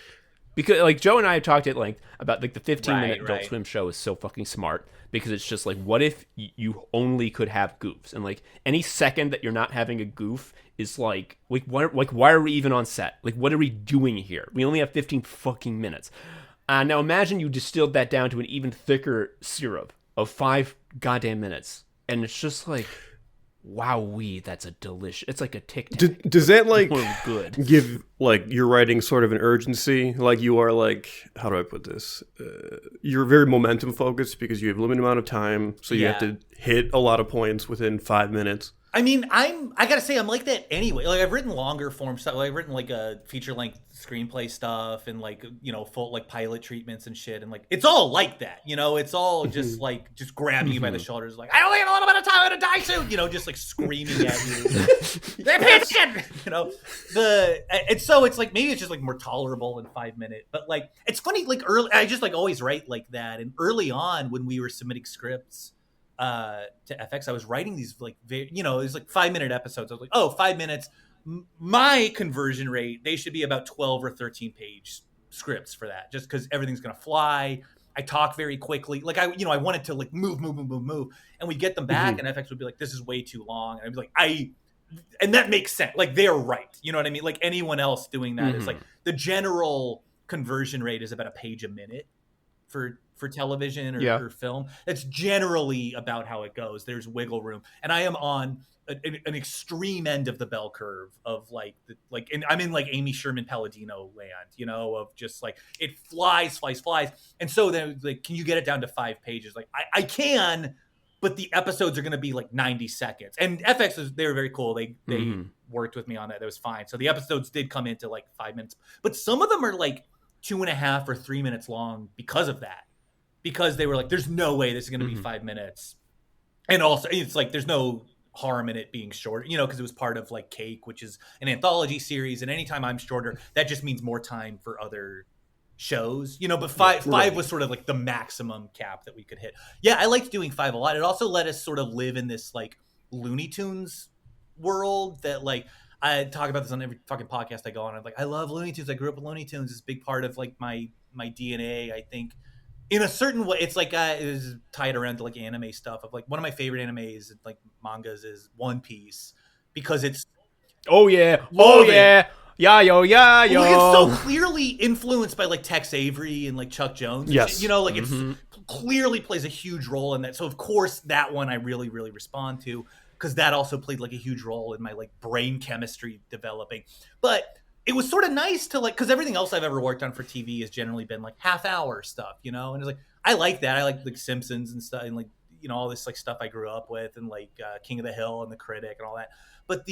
because like Joe and I have talked at length about like the 15-minute Adult Swim show is so fucking smart, because it's just like, what if you only could have goofs, and like any second that you're not having a goof is like why are we even on set? Like, what are we doing here? We only have 15 fucking minutes. Now imagine you distilled that down to an even thicker syrup of 5 goddamn minutes, and it's just like, wowee, that's a delicious. It's like a Tic Tac. Does that like good give like your writing sort of an urgency? Like you are like, how do I put this? You're very momentum focused because you have a limited amount of time, so you have to hit a lot of points within 5 minutes. I mean, I gotta say, I'm like that anyway. Like, I've written longer form stuff. Like, I've written like a feature length screenplay stuff, and like, full like pilot treatments and shit. And like, it's all like that. It's all just like just grabbing you by the shoulders, like, I only have a little bit of time, I'm gonna die soon. Just like screaming at you. They're pitching. And so it's like, maybe it's just like more tolerable in 5 minutes. But like, it's funny. Like I just like always write like that. And early on, when we were submitting scripts to FX, I was writing these like it was like 5-minute episodes. I was like, 5 minutes. My conversion rate, they should be about 12 or 13 page scripts for that, just because everything's gonna fly. I talk very quickly. Like I wanted to like move, and we'd get them back, and FX would be like, this is way too long, and I'd be like, and that makes sense. Like, they're right. You know what I mean? Like, anyone else doing that is like, the general conversion rate is about a page a minute for television or film. That's generally about how it goes. There's wiggle room, and I am on an extreme end of the bell curve of and I'm in like Amy Sherman Palladino land, of just like, it flies. And so then like, can you get it down to 5 pages? Like I can, but the episodes are going to be like 90 seconds. And FX they were very cool. They worked with me on that. That was fine. So the episodes did come into like 5 minutes, but some of them are like 2.5 or 3 minutes long because of that. Because they were like, there's no way this is going to be 5 minutes. And also, it's like, there's no harm in it being short, because it was part of like Cake, which is an anthology series. And anytime I'm shorter, that just means more time for other shows, but five was sort of like the maximum cap that we could hit. Yeah, I liked doing 5 a lot. It also let us sort of live in this like Looney Tunes world that like, I talk about this on every fucking podcast I go on. I'm like, I love Looney Tunes. I grew up with Looney Tunes. It's a big part of like my DNA, I think. In a certain way, it's like it is tied around to like anime stuff. Of like, one of my favorite animes, like mangas, is One Piece, because it's oh yeah Yeah, yo, yeah, yo. Like, it's so clearly influenced by like Tex Avery and like Chuck Jones. Yes. You know, like it's clearly plays a huge role in that. So of course that one I really, really respond to, because that also played like a huge role in my like brain chemistry developing. But it was sort of nice to like, because everything else I've ever worked on for TV has generally been like half-hour stuff, you know? And it's like, I like that. I like Simpsons and stuff, and like, you know, all this like stuff I grew up with, and like King of the Hill and The Critic and all that. But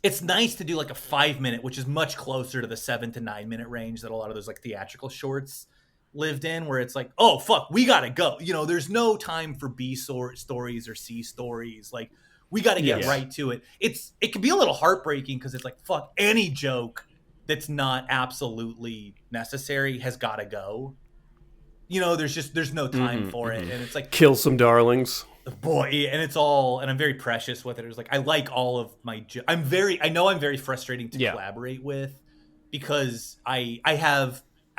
it's nice to do like a 5-minute, which is much closer to the 7 to 9 minute range that a lot of those like theatrical shorts lived in, where it's like, oh fuck, we gotta go. You know, there's no time for B stories or C stories. Like, we gotta get right to it. It can be a little heartbreaking because it's like, fuck, any joke that's not absolutely necessary has gotta go. You know, there's no time for it, and it's like, kill some darlings. Boy, and it's all, and I'm very precious with it. It's like, I like all of my I know I'm very frustrating to collaborate with, because I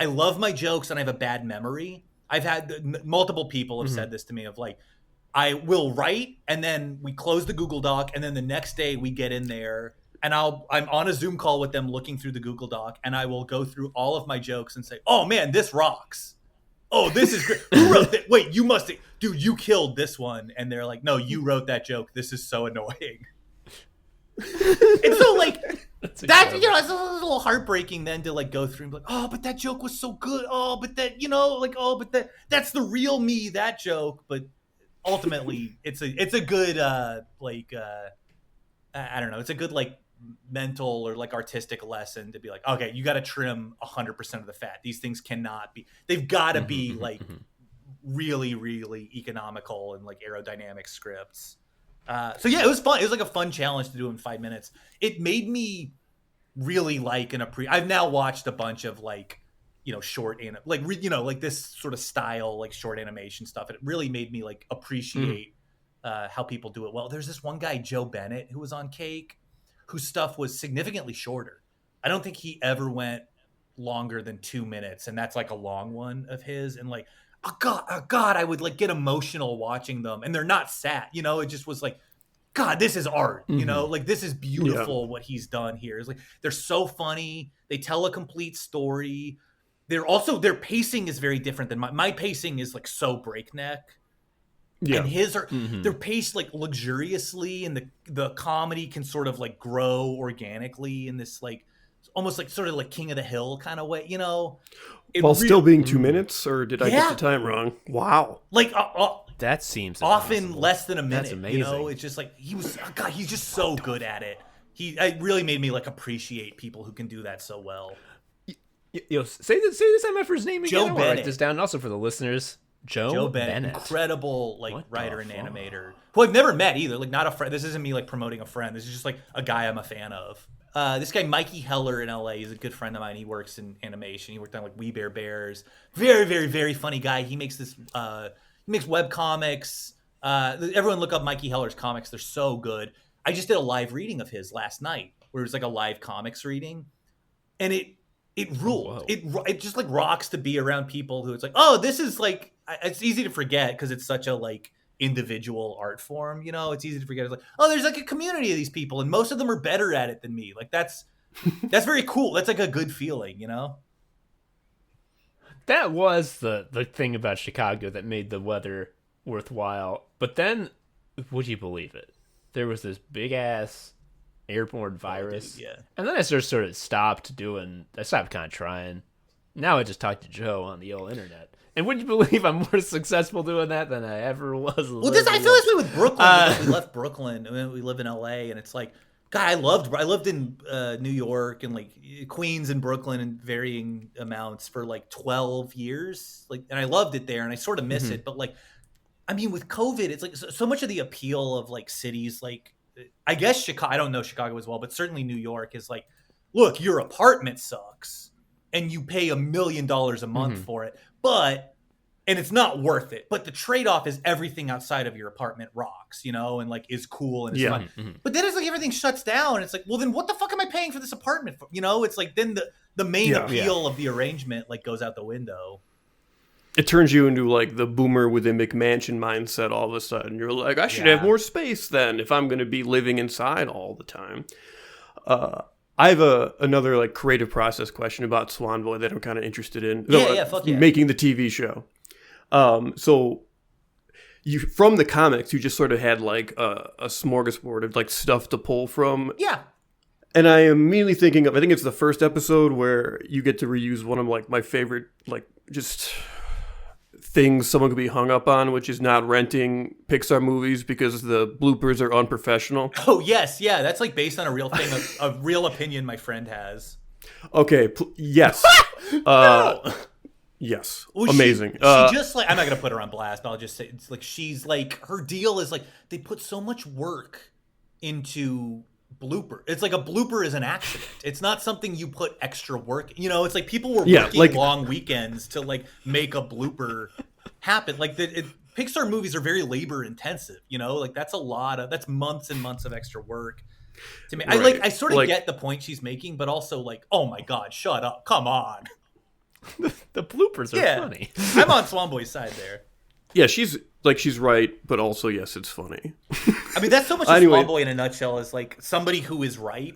love my jokes and I have a bad memory. I've had multiple people have said this to me, of like, I will write and then we close the Google Doc, and then the next day we get in there and I'm on a Zoom call with them looking through the Google Doc, and I will go through all of my jokes and say, oh man, this rocks. Oh, this is great. Who wrote that? Wait, you must have, dude, you killed this one. And they're like, no, you wrote that joke. This is so annoying. And so like, that, you know, it's a little heartbreaking then to like go through and be like, oh, but that joke was so good. Oh, but that, you know, like, oh, but that's the real me, that joke. But ultimately it's a good, I don't know. It's a good like mental or like artistic lesson to be like, okay, you got to trim 100% of the fat. These things cannot be, they've got to be like really, really economical and like aerodynamic scripts. So yeah, it was fun. It was like a fun challenge to do in 5 minutes. It made me really like I've now watched a bunch of like, you know, like this sort of style, like short animation stuff. It really made me like appreciate how people do it well. There's this one guy, Joe Bennett, who was on Cake, whose stuff was significantly shorter. I don't think he ever went longer than 2 minutes, and that's like a long one of his. And like, oh God, I would like get emotional watching them, and they're not sad. You know, it just was like, God, this is art. You know, like this is beautiful what he's done here. It's like, they're so funny. They tell a complete story. Their pacing is very different than my pacing is like so breakneck. Yeah. And his are they're paced like luxuriously, and the comedy can sort of like grow organically in this like almost like sort of like King of the Hill kind of way, you know. While still being 2 minutes, or did I get the time wrong? Wow. Like that seems often impossible. less than a minute. That's amazing. You know, it's just like he's just so good at it. It really made me like appreciate people who can do that so well. Yo, say this time after his name again. Joe I'll Bennett. write this down, and also for the listeners. Joe Bennett, incredible like writer and animator who I've never met either. Like, not a friend. This isn't me like promoting a friend. This is just like a guy I'm a fan of. This guy Mikey Heller in LA is a good friend of mine. He works in animation. He worked on like We Bare Bears. Very, very, very funny guy. He makes this. He makes web comics. Everyone look up Mikey Heller's comics. They're so good. I just did a live reading of his last night, where it was like a live comics reading, and it ruled. It just like rocks to be around people who it's like, oh, this is like, it's easy to forget because it's such a like individual art form, you know. It's easy to forget. It's like, oh, there's like a community of these people, and most of them are better at it than me. Like, that's very cool. That's like a good feeling, you know. That was the thing about Chicago that made the weather worthwhile. But then, would you believe it? There was this big ass airborne virus. Yeah. And then I sort of stopped kind of trying. Now I just talk to Joe on the old internet. And would you believe I'm more successful doing that than I ever was? Well, I feel this way with Brooklyn. Because we left Brooklyn, and then we live in LA, and it's like, God, I lived in New York and like Queens and Brooklyn in varying amounts for like 12 years. Like, and I loved it there, and I sort of miss it. But like, I mean, with COVID, it's like so much of the appeal of like cities, like, I guess Chicago, I don't know Chicago as well, but certainly New York is like, look, your apartment sucks and you pay $1 million a month for it, and it's not worth it. But the trade-off is everything outside of your apartment rocks, you know, and like is cool and it's fun. But then it's like everything shuts down. And it's like, well, then what the fuck am I paying for this apartment for? You know, it's like then the main appeal of the arrangement like goes out the window. It turns you into like the boomer with a McMansion mindset all of a sudden. You're like, I should have more space then if I'm going to be living inside all the time. I have another like creative process question about Swan Boy that I'm kind of interested in. Fuck yeah. Making the TV show. So you from the comics, you just sort of had like a smorgasbord of like stuff to pull from. Yeah. And I am immediately thinking of, I think it's the first episode where you get to reuse one of like my favorite, like just things someone could be hung up on, which is not renting Pixar movies because the bloopers are unprofessional. Oh, yes. Yeah. That's like based on a real thing, a real opinion my friend has. Okay. Yes. No. Yes. Well, amazing. She just like, I'm not going to put her on blast, but I'll just say it's like, she's like, her deal is like, they put so much work into blooper. It's like a blooper is an accident. It's not something you put extra work. You know, it's like people were working like, long weekends to like make a blooper happen. Like Pixar movies are very labor intensive. You know, like that's months and months of extra work to me. Right. I sort of get the point she's making, but also like, oh my God, shut up. Come on. The bloopers are funny. I'm on Swan Boy's side there. Yeah, she's right, but also yes, it's funny. I mean, that's so much of Swan Boy in a nutshell is like somebody who is right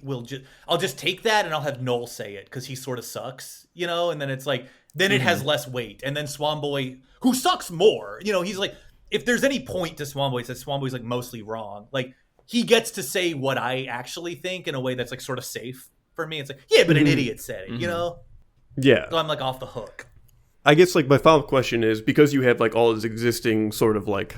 I'll just take that and I'll have Noel say it because he sort of sucks, you know, and then it's like then it has less weight, and then Swan Boy who sucks more, you know, he's like if there's any point to Swan Boy, it's that Swan Boy's like mostly wrong. Like he gets to say what I actually think in a way that's like sort of safe for me. It's like but an idiot said it, you know. Yeah. So I'm like off the hook. I guess like my final question is because you have like all this existing sort of like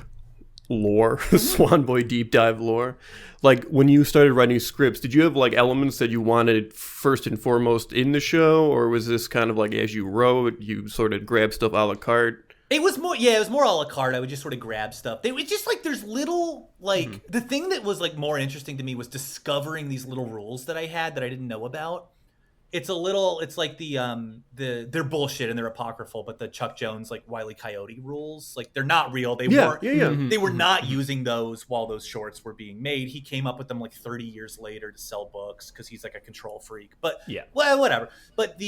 lore, Swan Boy deep dive lore. Like when you started writing scripts, did you have like elements that you wanted first and foremost in the show, or was this kind of like as you wrote, you sort of grab stuff a la carte? It was more a la carte. I would just sort of grab stuff. They would just like there's little like the thing that was like more interesting to me was discovering these little rules that I had that I didn't know about. It's like they're bullshit and they're apocryphal, but the Chuck Jones like Wile E. Coyote rules, like they're not real. They were not using those while those shorts were being made. He came up with them like 30 years later to sell books because he's like a control freak. But well, whatever. But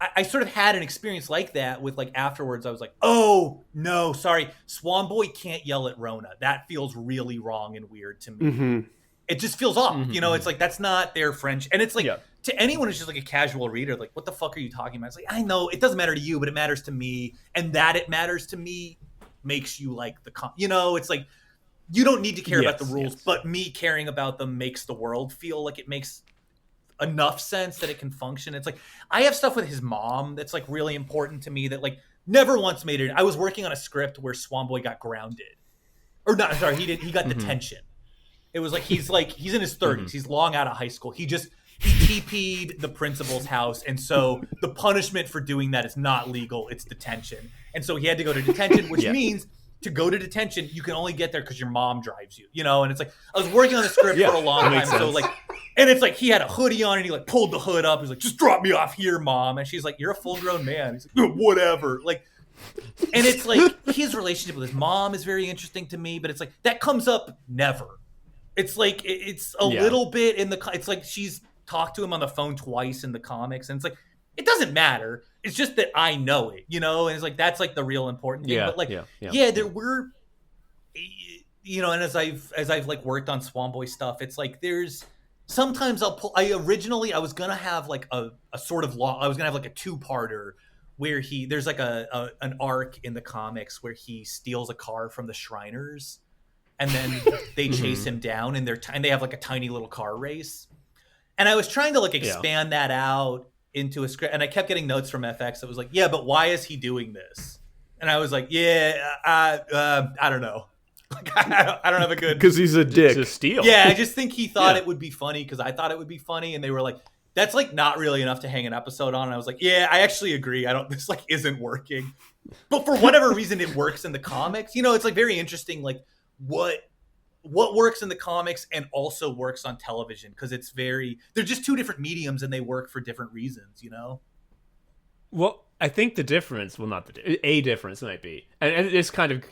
I sort of had an experience like that with like afterwards I was like, oh no, sorry, Swan Boy can't yell at Rona. That feels really wrong and weird to me. It just feels off. You know, it's like that's not their French, and it's like. To anyone who's just like a casual reader, like, what the fuck are you talking about? It's like, I know it doesn't matter to you, but it matters to me. And that it matters to me makes you like you know, it's like, you don't need to care about the rules, but me caring about them makes the world feel like it makes enough sense that it can function. It's like, I have stuff with his mom that's like really important to me that like never once made it. I was working on a script where Swan Boy got grounded. Or not, sorry, he got detention. It was like, he's in his 30s. He's long out of high school. He TP'd the principal's house, and so the punishment for doing that is not legal, it's detention. And so he had to go to detention, which means to go to detention, you can only get there because your mom drives you, you know? And it's like, I was working on the script for a long time, so like, and it's like, he had a hoodie on, and he like pulled the hood up, he's like, just drop me off here, Mom. And she's like, you're a full-grown man. He's like, whatever. Like, and it's like, his relationship with his mom is very interesting to me, but it's like, that comes up never. It's like, it's a little bit it's like she's talked to him on the phone twice in the comics, and it's like it doesn't matter. It's just that I know it, you know, and it's like that's like the real important thing. But like, there were, you know, and as I've like worked on Swan Boy stuff, it's like there's sometimes I was gonna have like a sort of I was gonna have like a two-parter where there's like an arc in the comics where he steals a car from the Shriners, and then they chase him down, and they have like a tiny little car race. And I was trying to like expand that out into a script, and I kept getting notes from FX that was like, yeah, but why is he doing this? And I was like, I don't know. Like, I don't have a good... Because he's a dick. To steal. Yeah, I just think he thought it would be funny because I thought it would be funny, and they were like, that's like not really enough to hang an episode on. And I was like, yeah, I actually agree. This like isn't working. But for whatever reason, it works in the comics. You know, it's like very interesting, like what works in the comics and also works on television, because they're just two different mediums and they work for different reasons, you know? Well, I think the difference, a difference might be, and this kind of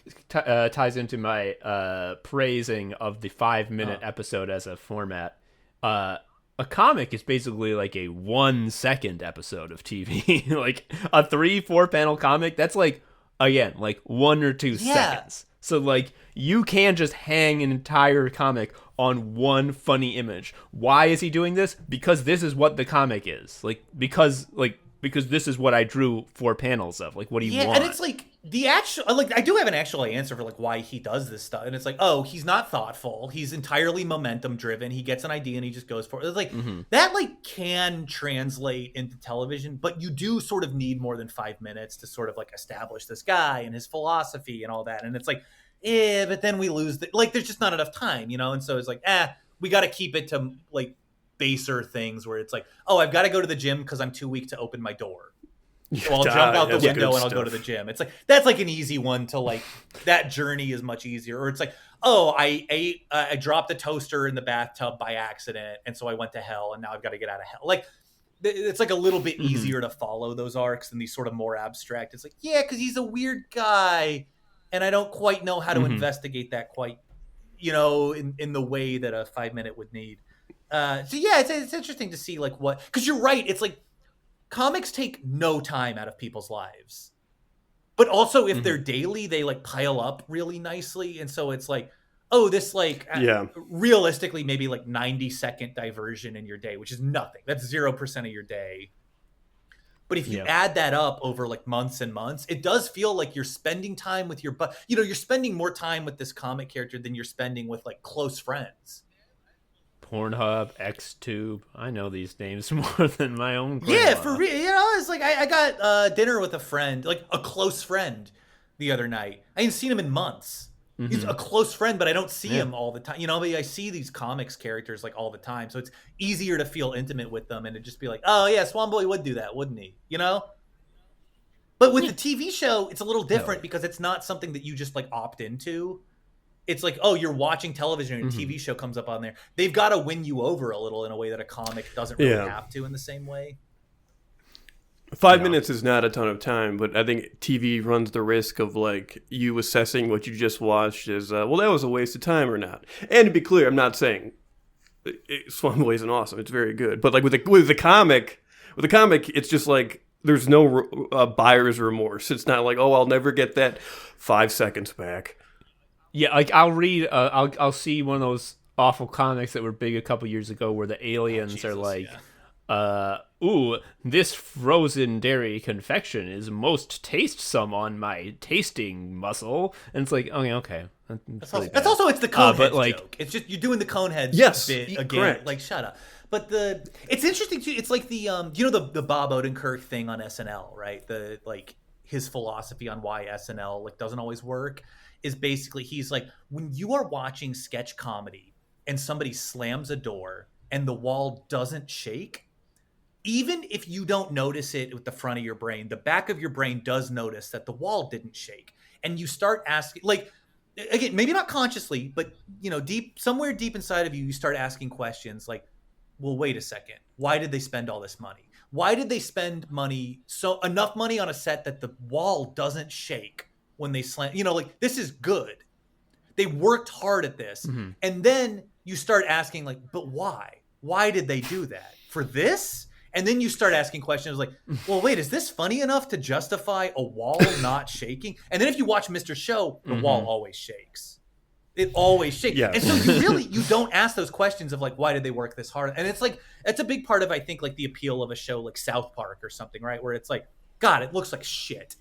ties into my praising of the 5-minute episode as a format. A comic is basically like a 1-second episode of TV. Like a 3-4 panel comic, that's like, again, like 1 or 2 seconds. So, like, you can just hang an entire comic on one funny image. Why is he doing this? Because this is what the comic is. Because this is what I drew 4 panels of. Like, what do you want? Yeah, and it's like the actual, like, I do have an actual answer for like why he does this stuff, and it's like, oh, he's not thoughtful. He's entirely momentum driven. He gets an idea and he just goes for it. It's like that, like, can translate into television, but you do sort of need more than 5 minutes to sort of like establish this guy and his philosophy and all that. And it's like, but then we lose like, there's just not enough time, you know. And so it's like, we got to keep it to like baser things where it's like, oh, I've got to go to the gym because I'm too weak to open my door. So I'll jump out the window and I'll go to the gym. It's like, that's like an easy one to like, that journey is much easier. Or it's like, oh, I dropped a toaster in the bathtub by accident, and so I went to hell, and now I've got to get out of hell. Like, it's like a little bit easier to follow those arcs than these sort of more abstract. It's like, yeah, because he's a weird guy, and I don't quite know how to investigate that quite, you know, in the way that a 5-minute would need. So yeah, it's interesting to see like what, because you're right. It's like comics take no time out of people's lives, but also if they're daily, they like pile up really nicely. And so it's like, oh, this like realistically maybe like 90-second diversion in your day, which is nothing. That's 0% of your day. But if you add that up over like months and months, it does feel like you're spending time with you're spending more time with this comic character than you're spending with like close friends. Pornhub, XTube. I know these names more than my own grandma. Yeah, for real. You know, it's like I got dinner with a friend, like a close friend, the other night. I ain't seen him in months. He's a close friend, but I don't see him all the time. You know, I see these comics characters like all the time, so it's easier to feel intimate with them and to just be like, oh yeah, Swan Boy would do that, wouldn't he? You know. But with the TV show, it's a little different because it's not something that you just like opt into. It's like, oh, you're watching television and a TV show comes up on there. They've got to win you over a little in a way that a comic doesn't really have to in the same way. 5 minutes is not a ton of time, but I think TV runs the risk of like you assessing what you just watched as, well, that was a waste of time or not. And to be clear, I'm not saying Swan Boy isn't awesome. It's very good. But like with the comic, it's just like there's no buyer's remorse. It's not like, oh, I'll never get that 5 seconds back. Yeah, like I'll read, I'll see one of those awful comics that were big a couple years ago where the aliens are like, ooh, this frozen dairy confection is most tastsome on my tasting muscle. And it's like, okay. That's also it's the Coneheads joke. It's just, you're doing the Coneheads bit again. Correct. Like, shut up. But it's interesting too. It's like the, you know, the Bob Odenkirk thing on SNL, right? The, like, his philosophy on why SNL like doesn't always work is basically, he's like, when you are watching sketch comedy and somebody slams a door and the wall doesn't shake, even if you don't notice it with the front of your brain, the back of your brain does notice that the wall didn't shake. And you start asking, like, again, maybe not consciously, but, you know, somewhere deep inside of you, you start asking questions like, well, wait a second. Why did they spend all this money? Why did they spend enough money on a set that the wall doesn't shake when they slam? You know, like, this is good. They worked hard at this. And then you start asking, like, but why? Why did they do that? For this? And then you start asking questions like, well, wait, is this funny enough to justify a wall not shaking? And then if you watch Mr. Show, the wall always shakes. It always shakes. Yeah. And so you don't ask those questions of like, why did they work this hard? And it's like, it's a big part of, I think, like the appeal of a show like South Park or something, right? Where it's like, God, it looks like shit.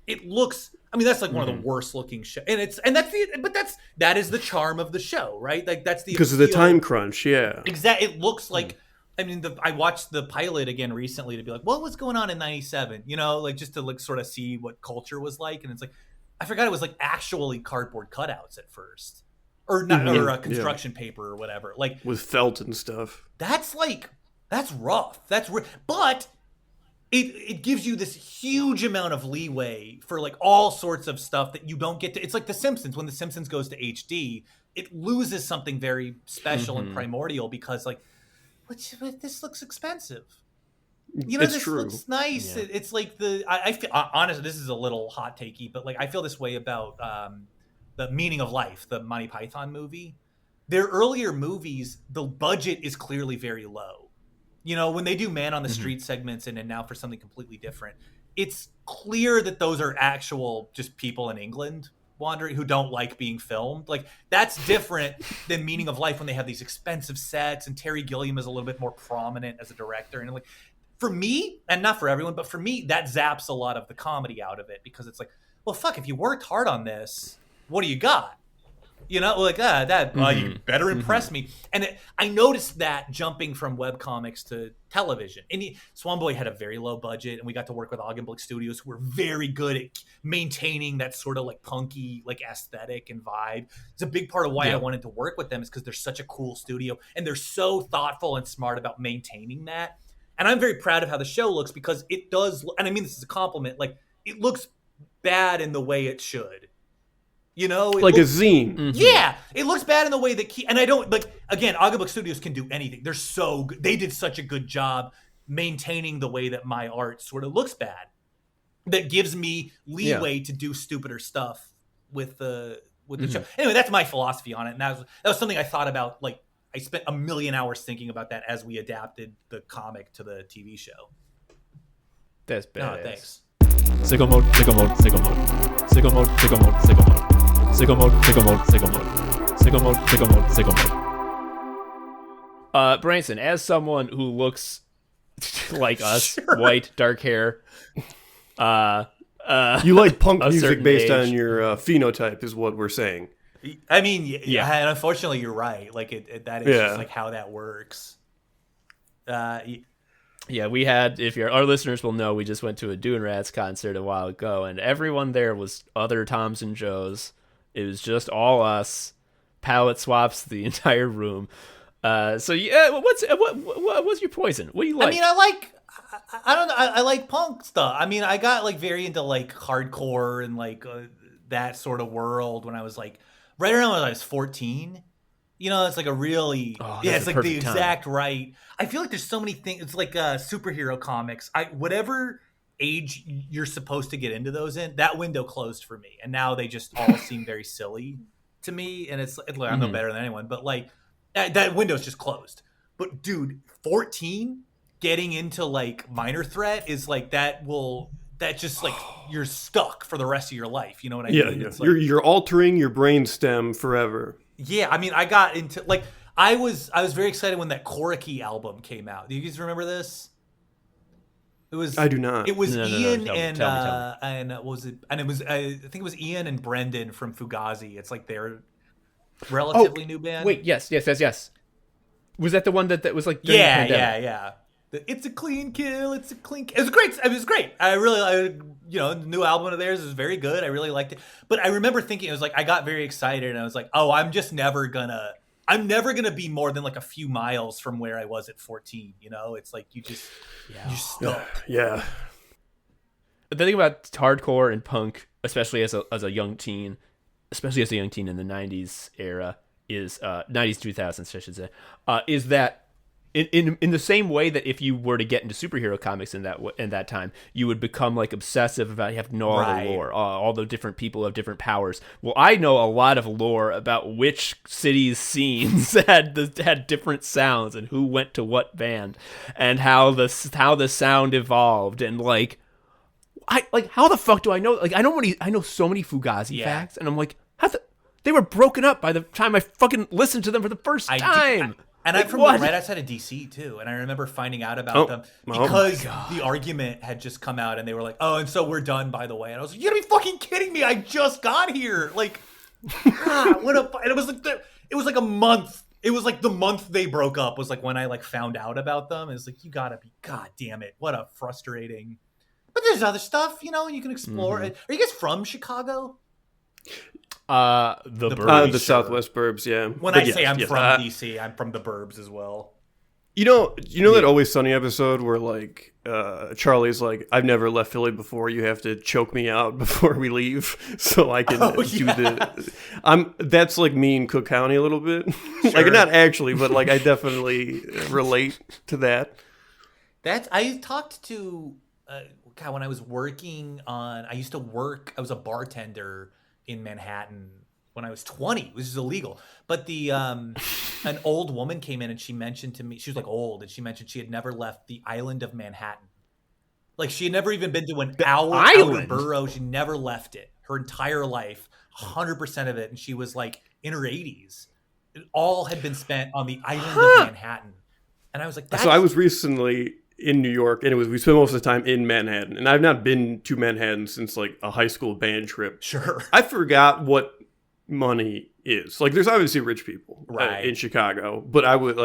It looks, I mean, that's like one of the worst looking shows. That is the charm of the show, right? Like that's the, because of the time crunch. Yeah. Exactly. It looks like, I mean, I watched the pilot again recently to be like, what was going on in 97? You know, like just to like sort of see what culture was like. And it's like, I forgot it was like actually cardboard cutouts at first, or not, or construction paper or whatever. Like with felt and stuff. That's rough. But it gives you this huge amount of leeway for like all sorts of stuff that you don't get to. It's like The Simpsons. When The Simpsons goes to HD, it loses something very special and primordial because like, but this looks expensive. You know, this looks nice. Yeah. It's like I feel, honestly, this is a little hot takey, but like I feel this way about the Meaning of Life, the Monty Python movie. Their earlier movies, the budget is clearly very low. You know, when they do Man on the Street segments and now for something completely different, it's clear that those are actual just people in England wandering, who don't like being filmed. Like, that's different than Meaning of Life when they have these expensive sets and Terry Gilliam is a little bit more prominent as a director. And like, for me, and not for everyone, but for me, that zaps a lot of the comedy out of it, because it's like, well, fuck, if you worked hard on this, what do you got? You know, like, you better impress me. And I noticed that jumping from webcomics to television. And Swan Boy had a very low budget, and we got to work with Augenblick Studios, who were very good at maintaining that sort of like punky, like aesthetic and vibe. It's a big part of why I wanted to work with them, is because they're such a cool studio, and they're so thoughtful and smart about maintaining that. And I'm very proud of how the show looks, because it does, and I mean this is a compliment, like, it looks bad in the way it should. You know, like a zine. Mm-hmm. Yeah, it looks bad in the way that and I don't, like, again, Augenblick Studios can do anything. They're so good. They did such a good job maintaining the way that my art sort of looks bad. That gives me leeway to do stupider stuff with the show. Anyway, that's my philosophy on it, and that was something I thought about. Like, I spent a million hours thinking about that as we adapted the comic to the TV show. That's badass. Oh, thanks. Sicko mode, sicko mode, sicko mode. Sicko mode, sicko mode, sicko mode. Sicko mode, sicko mode, sicko mode. Sicko mode, sicko mode, sicko mode. Branson, as someone who looks like us, white, dark hair, you like punk music based age. on your phenotype, is what we're saying. I mean, yeah, and unfortunately, you're right. Like, that is just like how that works. Yeah, we had, our listeners will know, we just went to a Dune Rats concert a while ago, and everyone there was other Toms and Joes. It was just all us, palette swaps the entire room. So yeah, what's your poison? What do you like? I mean, I don't know. I like punk stuff. I mean, I got like very into like hardcore and like that sort of world when I was like right around when I was 14. You know, it's like a really it's like the exact right. I feel like there's so many things. It's like superhero comics. Whatever age you're supposed to get into those in, that window closed for me, and now they just all seem very silly to me. And it's like, I'm no better than anyone, but like that window's just closed. But dude, 14 getting into like Minor Threat is like that just like you're stuck for the rest of your life. You know what I mean? Yeah. It's like, You're altering your brainstem forever. Yeah, I mean, I got into like I was very excited when that Koriki album came out. Do you guys remember this? It was I do not. It was Ian Tell me. and what was it? And it was I think it was Ian and Brendan from Fugazi. It's like their relatively new band. Wait, yes. Was that the one that was like during the pandemic? Yeah. It's a clean kill. It's a clean. It was great. It was great. The new album of theirs is very good. I really liked it. But I remember thinking, it was like I got very excited, and I was like, oh, I'm never gonna be more than like a few miles from where I was at 14. You know, it's like you're stuck. Yeah. The thing about hardcore and punk, especially as a young teen, especially as a young teen in the 90s era, is 90s 2000s, I should say, is that in the same way that if you were to get into superhero comics in that time, you would become like obsessive about, you have to know all the lore, all the different people have different powers. Well, I know a lot of lore about which city's scenes had different sounds and who went to what band and how the sound evolved, and like how the fuck do I know? Like I know so many Fugazi facts, and I'm like, they were broken up by the time I fucking listened to them for the first time. And I'm from right outside of DC too, and I remember finding out about them because the argument had just come out, and they were like, "Oh, and so we're done, by the way." And I was like, "You gotta be fucking kidding me! I just got here!" Like, what a! And it was like a month. It was like the month they broke up was like when I like found out about them. It's like, you gotta be, god damn it! What a frustrating. But there's other stuff, you know, you can explore. Are you guys from Chicago? The burbs, the Southwest burbs, yeah. When I say I'm from DC, I'm from the burbs as well. You know that Always Sunny episode where like Charlie's like, I've never left Philly before. You have to choke me out before we leave so I can do the. That's like me in Cook County a little bit. Sure. Like not actually, but like I definitely relate to that. I talked to when I was working on. I was a bartender in Manhattan when I was 20, which is illegal. But an old woman came in and she mentioned to me, she was like old, and she mentioned she had never left the island of Manhattan. Like she had never even been to an outer borough. She never left it her entire life. 100% of it. And she was like in her 80s. It all had been spent on the island of Manhattan. And I was like, so I was recently in New York, and we spent most of the time in Manhattan. And I've not been to Manhattan since like a high school band trip. Sure. I forgot what money is. Like, there's obviously rich people in Chicago, but I was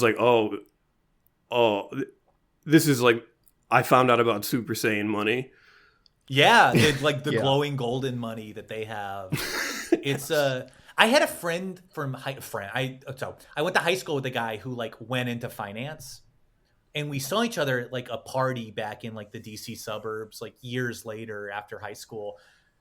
like, oh, this is like, I found out about Super Saiyan money. Yeah, like the glowing golden money that they have. It's I had a friend from I went to high school with a guy who like went into finance, and we saw each other at like a party back in like the DC suburbs, like years later after high school.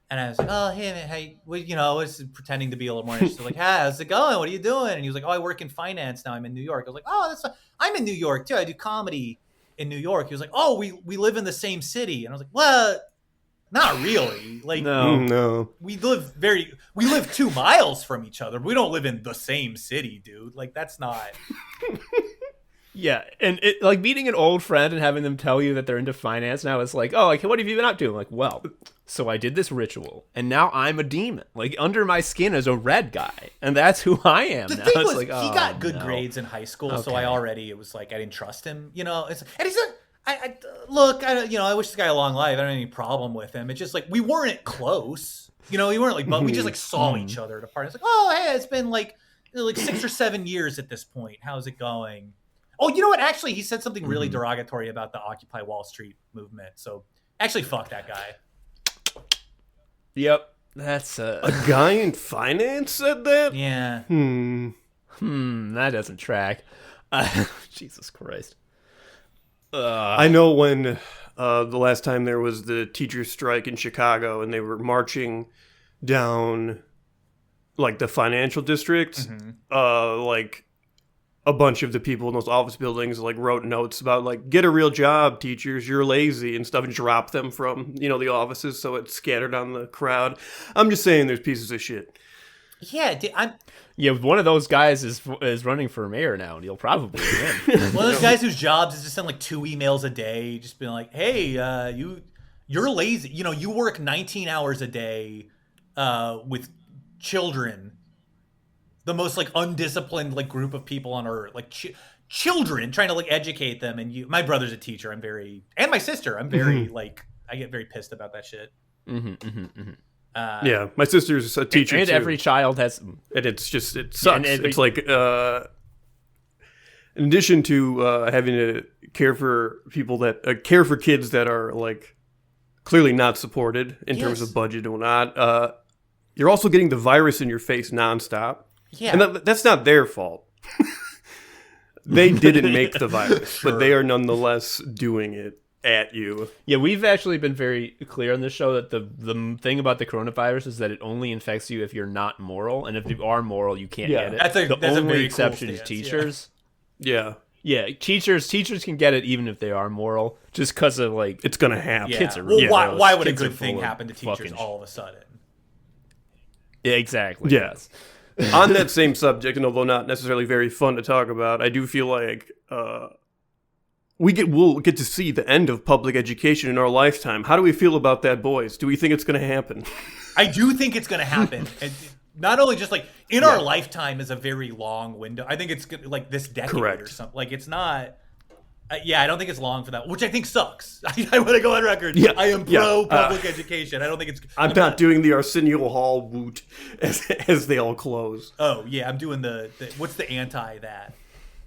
And I was like, oh, hey, well, I was pretending to be a little more interested. Like, how's it going? What are you doing? And he was like, oh, I work in finance now. I'm in New York. I was like, oh, I'm in New York too. I do comedy in New York. He was like, oh, we live in the same city. And I was like, well, not really. Like, no. We live 2 miles from each other. We don't live in the same city, dude. Like, that's not. Yeah, and it, like meeting an old friend and having them tell you that they're into finance now is like, oh, like, what have you been up to? I'm like, well, so I did this ritual, and now I'm a demon. Like, under my skin is a red guy, and that's who I am. The now. thing It's was, like, he got good grades in high school, so it was like I didn't trust him. And he's a. I wish this guy a long life. I don't have any problem with him. It's just like we weren't close. We weren't like, but we just like saw each other at a party. It's like, oh, hey, it's been like 6 or 7 years at this point. How's it going? Oh, you know what? Actually, he said something really derogatory about the Occupy Wall Street movement. So actually, fuck that guy. Yep, that's a guy in finance said that. Yeah. That doesn't track. Jesus Christ. I know when the last time there was the teachers' strike in Chicago and they were marching down like the financial district, like a bunch of the people in those office buildings like wrote notes about like, get a real job, teachers, you're lazy and stuff, and dropped them from, the offices so it scattered on the crowd. I'm just saying there's pieces of shit. Yeah, one of those guys is running for mayor now, and he'll probably win. One of those guys whose jobs is to send like 2 emails a day, just being like, "Hey, you're lazy. You work 19 hours a day with children, the most like undisciplined like group of people on earth, like children, trying to like educate them." And my brother's a teacher. And my sister. I'm very like, I get very pissed about that shit. Yeah, my sister's a teacher and too. Every child has, and it sucks. It's like in addition to having to care for people that care for kids that are like clearly not supported in terms of budget and whatnot, you're also getting the virus in your face nonstop. Yeah, and that's not their fault. They didn't make the virus, but they are nonetheless doing it at you. Yeah, we've actually been very clear on this show that the thing about the coronavirus is that it only infects you if you're not moral, and if you are moral, you can't get it. That's the a only very exception cool is stance, teachers. Yeah. Yeah, teachers can get it even if they are moral, just because of like it's gonna happen. Yeah. Kids are why would a kids good are thing full happen to of teachers fucking all of a sudden? Yeah, exactly. Yes. On that same subject, and although not necessarily very fun to talk about, I do feel like we'll get to see the end of public education in our lifetime. How do we feel about that, boys? Do we think it's going to happen? I do think it's going to happen. And not only just like in our lifetime is a very long window. I think it's like this decade or something. Like it's not. I don't think it's long for that, which I think sucks. I want to go on record. Yeah, I am pro public education. I don't think it's. I'm not doing the Arsenio Hall woot as they all close. Oh yeah, I'm doing the what's the anti that?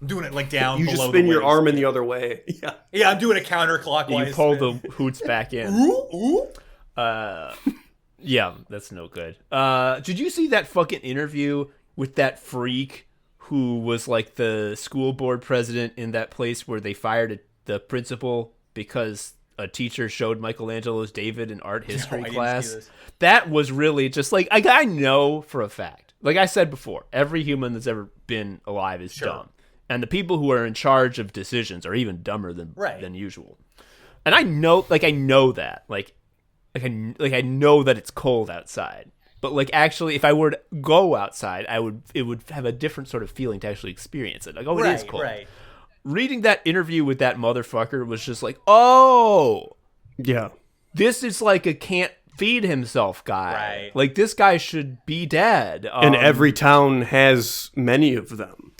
I'm doing it like down. You below just spin the your waist. arm in the other way. Yeah. Yeah, I'm doing a counterclockwise. You pull spin. the hoots back in. Ooh. Yeah, that's no good. Did you see that fucking interview with that freak who was like the school board president in that place where they fired the principal because a teacher showed Michelangelo's David in art history class? That was really just like, I know for a fact, like I said before, every human that's ever been alive is dumb. And the people who are in charge of decisions are even dumber than usual. And I know that. I know that it's cold outside. But like actually if I were to go outside, it would have a different sort of feeling to actually experience it. Like, it is cold. Right. Reading that interview with that motherfucker was just like, oh, yeah, this is like a can't feed himself guy. Right. Like, this guy should be dead. And every town has many of them.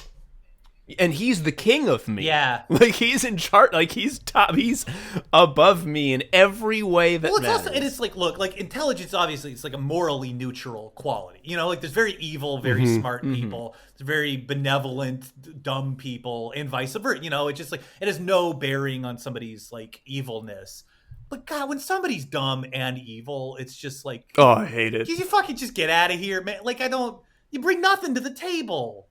And he's the king of me. Yeah. Like, he's in charge. Like, he's top. He's above me in every way that Well, matters. it is like, look, like intelligence, obviously, it's like a morally neutral quality. You know, like there's very evil, very smart people. There's very benevolent, dumb people, and vice versa. You know, it's just like, it has no bearing on somebody's like evilness. But God, when somebody's dumb and evil, it's just like, Oh, I hate it. you fucking just get out of here, man. Like, you bring nothing to the table.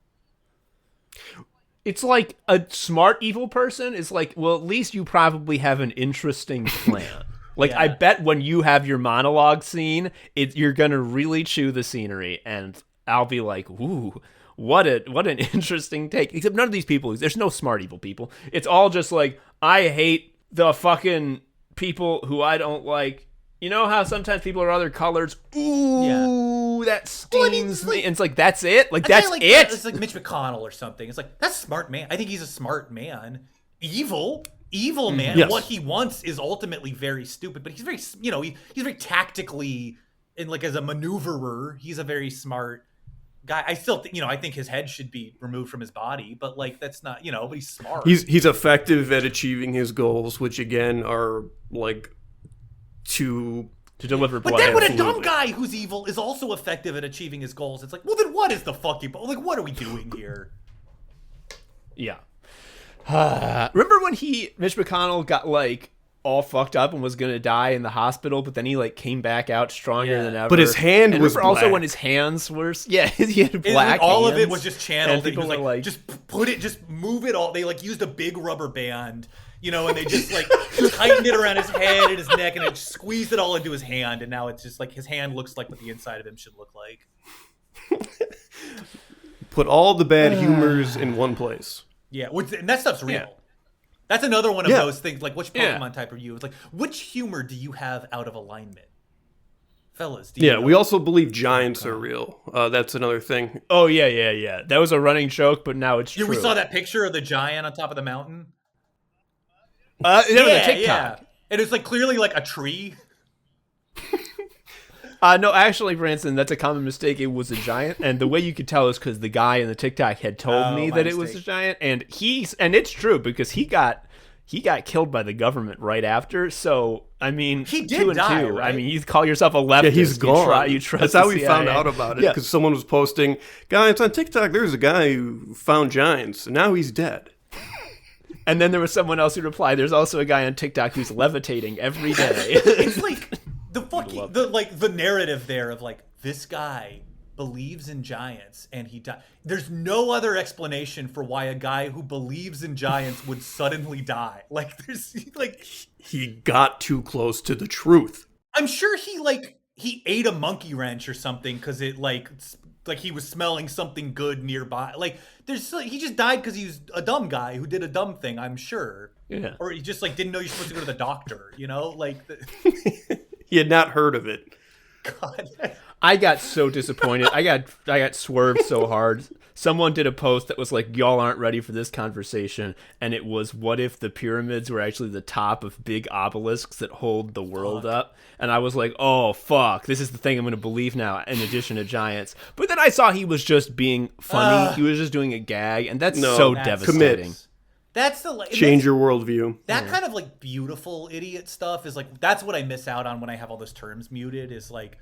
It's like a smart evil person is like, well, at least you probably have an interesting plan. Like, Yeah. I bet when you have your monologue scene, you're gonna really chew the scenery, and I'll be like, ooh, what an interesting take. Except none of these people, there's no smart evil people. It's all just like, I hate the fucking people who I don't like. You know how sometimes people are other colors? Ooh, that stings me. And it's like, that's it? Like, that's like, it? It's like Mitch McConnell or something. It's like, that's a smart man. I think he's a smart man. Evil man. Yes. What he wants is ultimately very stupid, but he's very, you know, he's very tactically, and like as a maneuverer, he's a very smart guy. I still think, you know, I think his head should be removed from his body, but like, that's not, you know, but he's smart. He's effective at achieving his goals, which again are like to deliver But blood. then when a Absolutely. dumb guy who's evil is also effective at achieving his goals, it's like, well, then what is the fucking, like, what are we doing here? Yeah. Remember when Mitch McConnell got like all fucked up and was gonna die in the hospital, but then he like came back out stronger Yeah. than ever. But his hand and was remember also black. when his hands were he had And, black. like, all of it hands, was just channeled. and And he people was were like, just move it all. They like used a big rubber band, you know, and they just like tightened it around his head and his neck, and it squeezed it all into his hand. And now it's just like his hand looks like what the inside of him should look like. put all the bad humors in one place. Yeah, and that stuff's real. Yeah. That's another one of Yeah. those things. Like, which Pokemon Yeah. type are you? It's like, which humor do you have out of alignment, fellas? Do you Yeah, know? we also believe giants are real. That's another thing. Oh yeah. That was a running joke, but now it's Yeah, true. we saw that picture of the giant on top of the mountain. That was a TikTok. And it's like clearly like a tree. No, actually, Branson, that's a common mistake. It was a giant, and the way you could tell is because the guy in the TikTok had told me my that it was a mistake. giant, and it's true because he got killed by the government right after. So I mean, He did 2 and die, 2. right? I mean, you call yourself a leftist. Yeah, he's gone. You trust That's how the we found CIA. out about it, Yeah. because someone was posting, guys, on TikTok, there's a guy who found giants, and now he's dead. And then there was someone else who replied, "There's also a guy on TikTok who's levitating every day." It's like the narrative there of like, this guy believes in giants and he died. There's no other explanation for why a guy who believes in giants would suddenly die. Like, there's like, He got too close to the truth. I'm sure he ate a monkey wrench or something because it like he was smelling something good nearby. Like, he just died because he was a dumb guy who did a dumb thing, I'm sure. Yeah. Or he just like didn't know you're supposed to go to the doctor, you know? Like, He had not heard of it. God. I got so disappointed. I got swerved so hard. Someone did a post that was like, "Y'all aren't ready for this conversation," and it was, "What if the pyramids were actually the top of big obelisks that hold the world up?" And I was like, "Oh fuck, this is the thing I'm going to believe now." In addition to giants, but then I saw he was just being funny. He was just doing a gag, and that's No, so that's- devastating. commit. That's the like, Change your worldview. that kind of like beautiful idiot stuff is like, that's what I miss out on when I have all those terms muted, is like,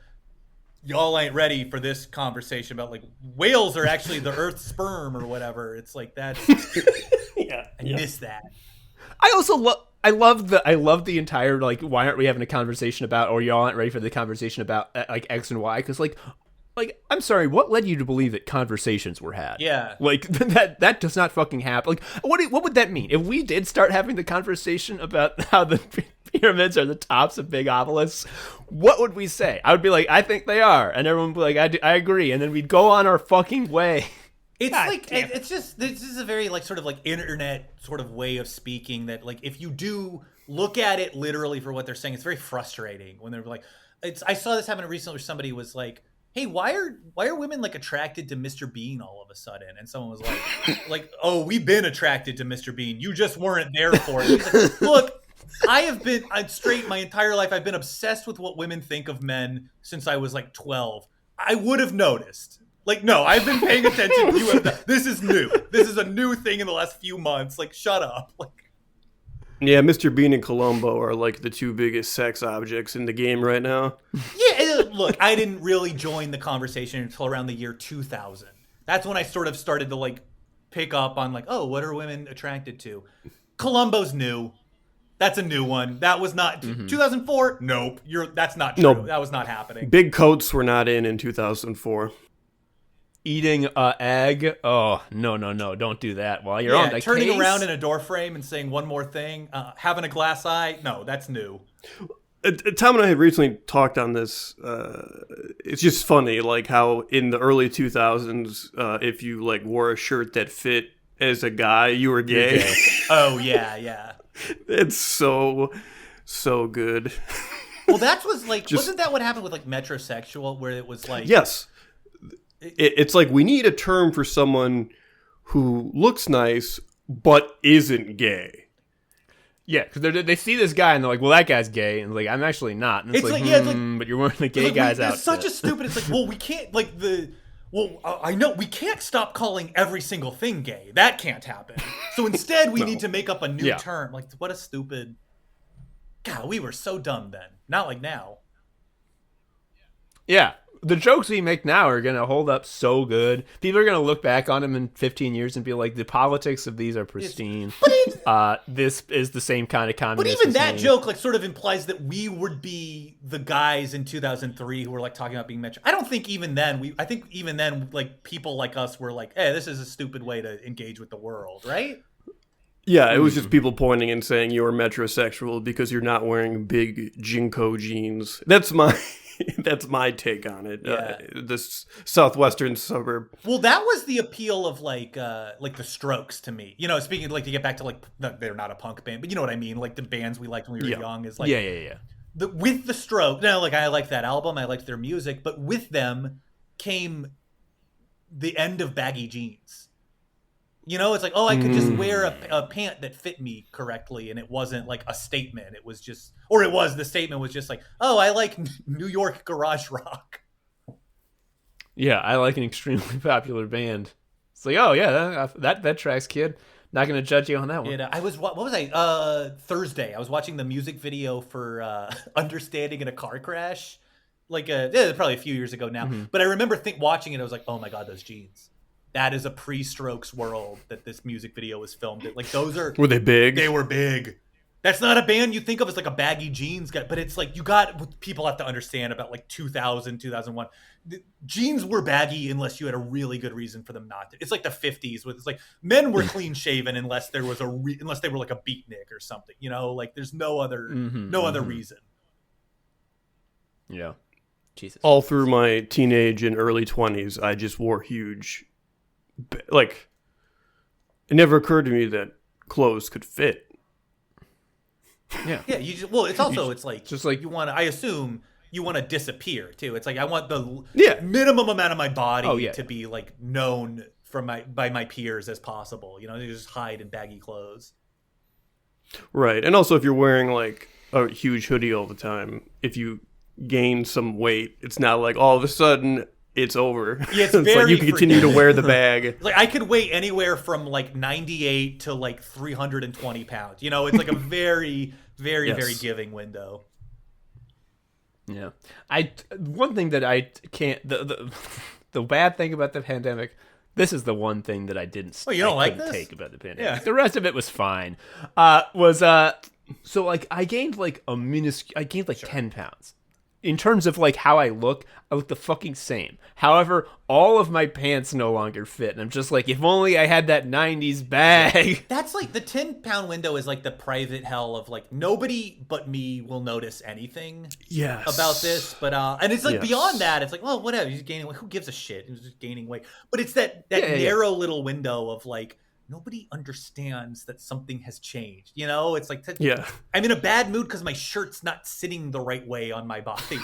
y'all ain't ready for this conversation about like whales are actually the Earth's sperm or whatever. It's like, that's Yeah. I miss that. I also I love the entire like, why aren't we having a conversation about, or y'all aren't ready for the conversation about like X and Y, because like I'm sorry, what led you to believe that conversations were had? Yeah. Like that does not fucking happen. Like what would that mean if we did start having the conversation about how the pyramids are the tops of big obelisks? What would we say? I would be like, I think they are, and everyone would be like, I agree, and then we'd go on our fucking way. It's God like damn. it's just, this is a very like sort of like internet sort of way of speaking that like, if you do look at it literally for what they're saying, it's very frustrating when they're like, I saw this happen recently where somebody was like, hey, why are women like attracted to Mr. Bean all of a sudden? And someone was like, oh, we've been attracted to Mr. Bean. You just weren't there for it. He's like, look, I have been straight my entire life. I've been obsessed with what women think of men since I was like 12. I would have noticed. Like, no, I've been paying attention. This is new. This is a new thing in the last few months. Like, shut up. Like, Yeah, Mr. Bean and Columbo are like the two biggest sex objects in the game right now. yeah, look, I didn't really join the conversation until around the year 2000. That's when I sort of started to like pick up on like, oh, what are women attracted to? Columbo's new. That's a new one. That was not 2004. Nope, that's not true. Nope. That was not happening. Big coats were not in 2004. Eating egg. Oh, no. Don't do that while you're on the turning case. around in a door frame and saying one more thing. Having a glass eye. No, that's new. Tom and I had recently talked on this. It's just funny, like how in the early 2000s, if you like wore a shirt that fit as a guy, you were gay. Oh yeah. It's so good. Well, that was like, wasn't that what happened with like metrosexual, where it was like, Yes. It's like we need a term for someone who looks nice but isn't gay. Yeah, because they see this guy and they're like, well, that guy's gay. And like, I'm actually not. And it's like, but you're wearing the gay guy's outfit. It's such a stupid, it's like, well, we can't, like I know, we can't stop calling every single thing gay. That can't happen. So instead, we need to make up a new term. Like, what a stupid, God, we were so dumb then. Not like now. Yeah. The jokes we make now are going to hold up so good. People are going to look back on them in 15 years and be like, the politics of these are pristine. This is the same kind of communist. But even that joke like sort of implies that we would be the guys in 2003 who were like talking about being metro. I don't think even then, I think even then, like people like us were like, hey, this is a stupid way to engage with the world, right? Yeah, it was just people pointing and saying you're metrosexual because you're not wearing big Jinko jeans. That's my take on it. Yeah. This southwestern suburb. Well, that was the appeal of like the Strokes to me. You know, speaking of, like, to get back to like they're not a punk band, but you know what I mean. Like the bands we liked when we were young is like with the Strokes. No, like I liked that album. I liked their music, but with them came the end of baggy jeans. You know, it's like, oh, I could just wear a pant that fit me correctly, and it wasn't like a statement. It was just, the statement was just like, oh, I like New York garage rock. Yeah, I like an extremely popular band. It's like, oh yeah, that tracks, kid. Not gonna judge you on that one. Yeah, I was. What was I? Thursday, I was watching the music video for "Understanding in a Car Crash," like probably a few years ago now. But I remember watching it. I was like, oh my god, those jeans. That is a pre-Strokes world that this music video was filmed in. Like were they big? They were big. That's not a band you think of as like a baggy jeans guy, but it's like people have to understand about like 2000, 2001. The jeans were baggy unless you had a really good reason for them not to. It's like the 50s with it's like men were clean shaven unless there was unless they were like a beatnik or something. You know, like there's no other other reason. Yeah, Jesus. All through my teenage and early 20s, I just wore huge. Like, it never occurred to me that clothes could fit. Yeah. Yeah. It's like just like you want to. I assume you want to disappear too. It's like I want the minimum amount of my body to be like known by my peers as possible. You know, they just hide in baggy clothes. Right, and also if you're wearing like a huge hoodie all the time, if you gain some weight, it's not like all of a sudden. It's over. Yeah, it's like you can continue to wear the bag. Like I could weigh anywhere from like 98 to like 320 pounds. You know, it's like a very, very, very giving window. Yeah, one thing that I can't the bad thing about the pandemic. This is the one thing that I didn't. Oh, you don't like this? Take about the pandemic. Yeah. The rest of it was fine. So like I gained like I gained like 10 pounds. In terms of like how I look the fucking same. However, all of my pants no longer fit. And I'm just like, if only I had that 90s bag. That's like the 10-pound window is like the private hell of like nobody but me will notice anything about this. But and it's like beyond that, it's like, well, whatever. He's gaining weight. Who gives a shit? He's just gaining weight. But it's that narrow little window of like, nobody understands that something has changed. You know, it's like, I'm in a bad mood because my shirt's not sitting the right way on my body.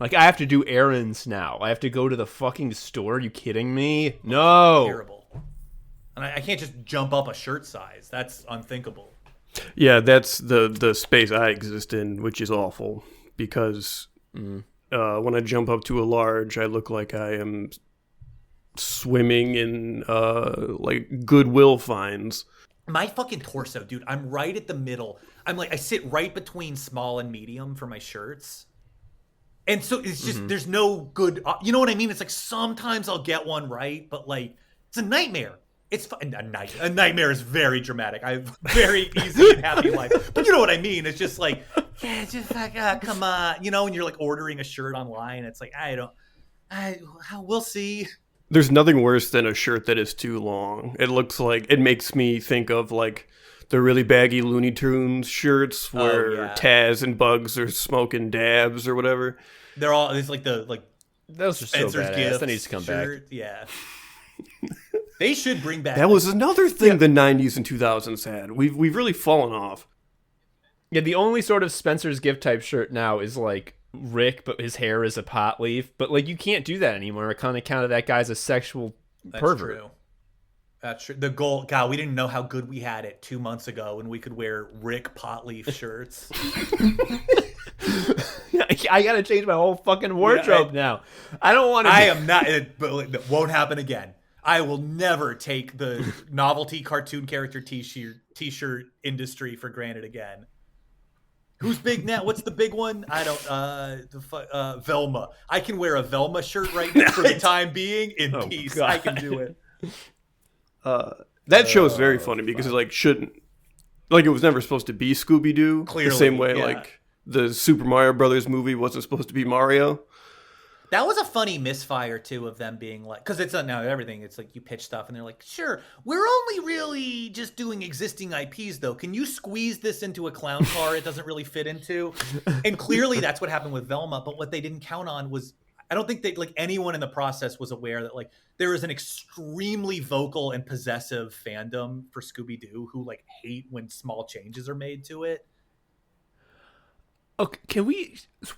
Like, I have to do errands now. I have to go to the fucking store. Are you kidding me? No. Terrible. And I can't just jump up a shirt size. That's unthinkable. Yeah, that's the space I exist in, which is awful because when I jump up to a large, I look like I am swimming in like Goodwill finds. My fucking torso, dude. I'm right at the middle. I sit right between small and medium for my shirts. And so it's just, there's no good, you know what I mean? It's like sometimes I'll get one right, but like, it's a nightmare. It's a nightmare is very dramatic. I have a very easy and happy life. But you know what I mean? It's just like, yeah, it's just like, come on. You know, when you're like ordering a shirt online, it's like, we'll see. There's nothing worse than a shirt that is too long. It looks like, it makes me think of like the really baggy Looney Tunes shirts where Taz and Bugs are smoking dabs or whatever. They're all, it's like those are Spencer's so badass. Gift That needs to come shirt. back. Yeah. They should bring back. That was another thing the 90s and 2000s had. We've really fallen off. Yeah, the only sort of Spencer's Gift type shirt now is like Rick, but his hair is a pot leaf. But like you can't do that anymore. I kind of counted that guy as a sexual pervert. True. That's true. The goal, God, we didn't know how good we had it 2 months ago when we could wear Rick Potleaf shirts. I gotta change my whole fucking wardrobe now. I don't want to. I am not. It won't happen again. I will never take the novelty cartoon character t-shirt industry for granted again. Who's big now? What's the big one? I don't. Velma. I can wear a Velma shirt right now for the time being in peace. God. I can do it. That show is very funny because it it was never supposed to be Scooby-Doo. Clearly, the same way like the Super Mario Brothers movie wasn't supposed to be Mario. That was a funny misfire too of them being like, because it's not now everything. It's like you pitch stuff and they're like, sure, we're only really just doing existing IPs though. Can you squeeze this into a clown car it doesn't really fit into? And clearly that's what happened with Velma. But what they didn't count on was, I don't think that like anyone in the process was aware that like there is an extremely vocal and possessive fandom for Scooby-Doo who like hate when small changes are made to it. Okay,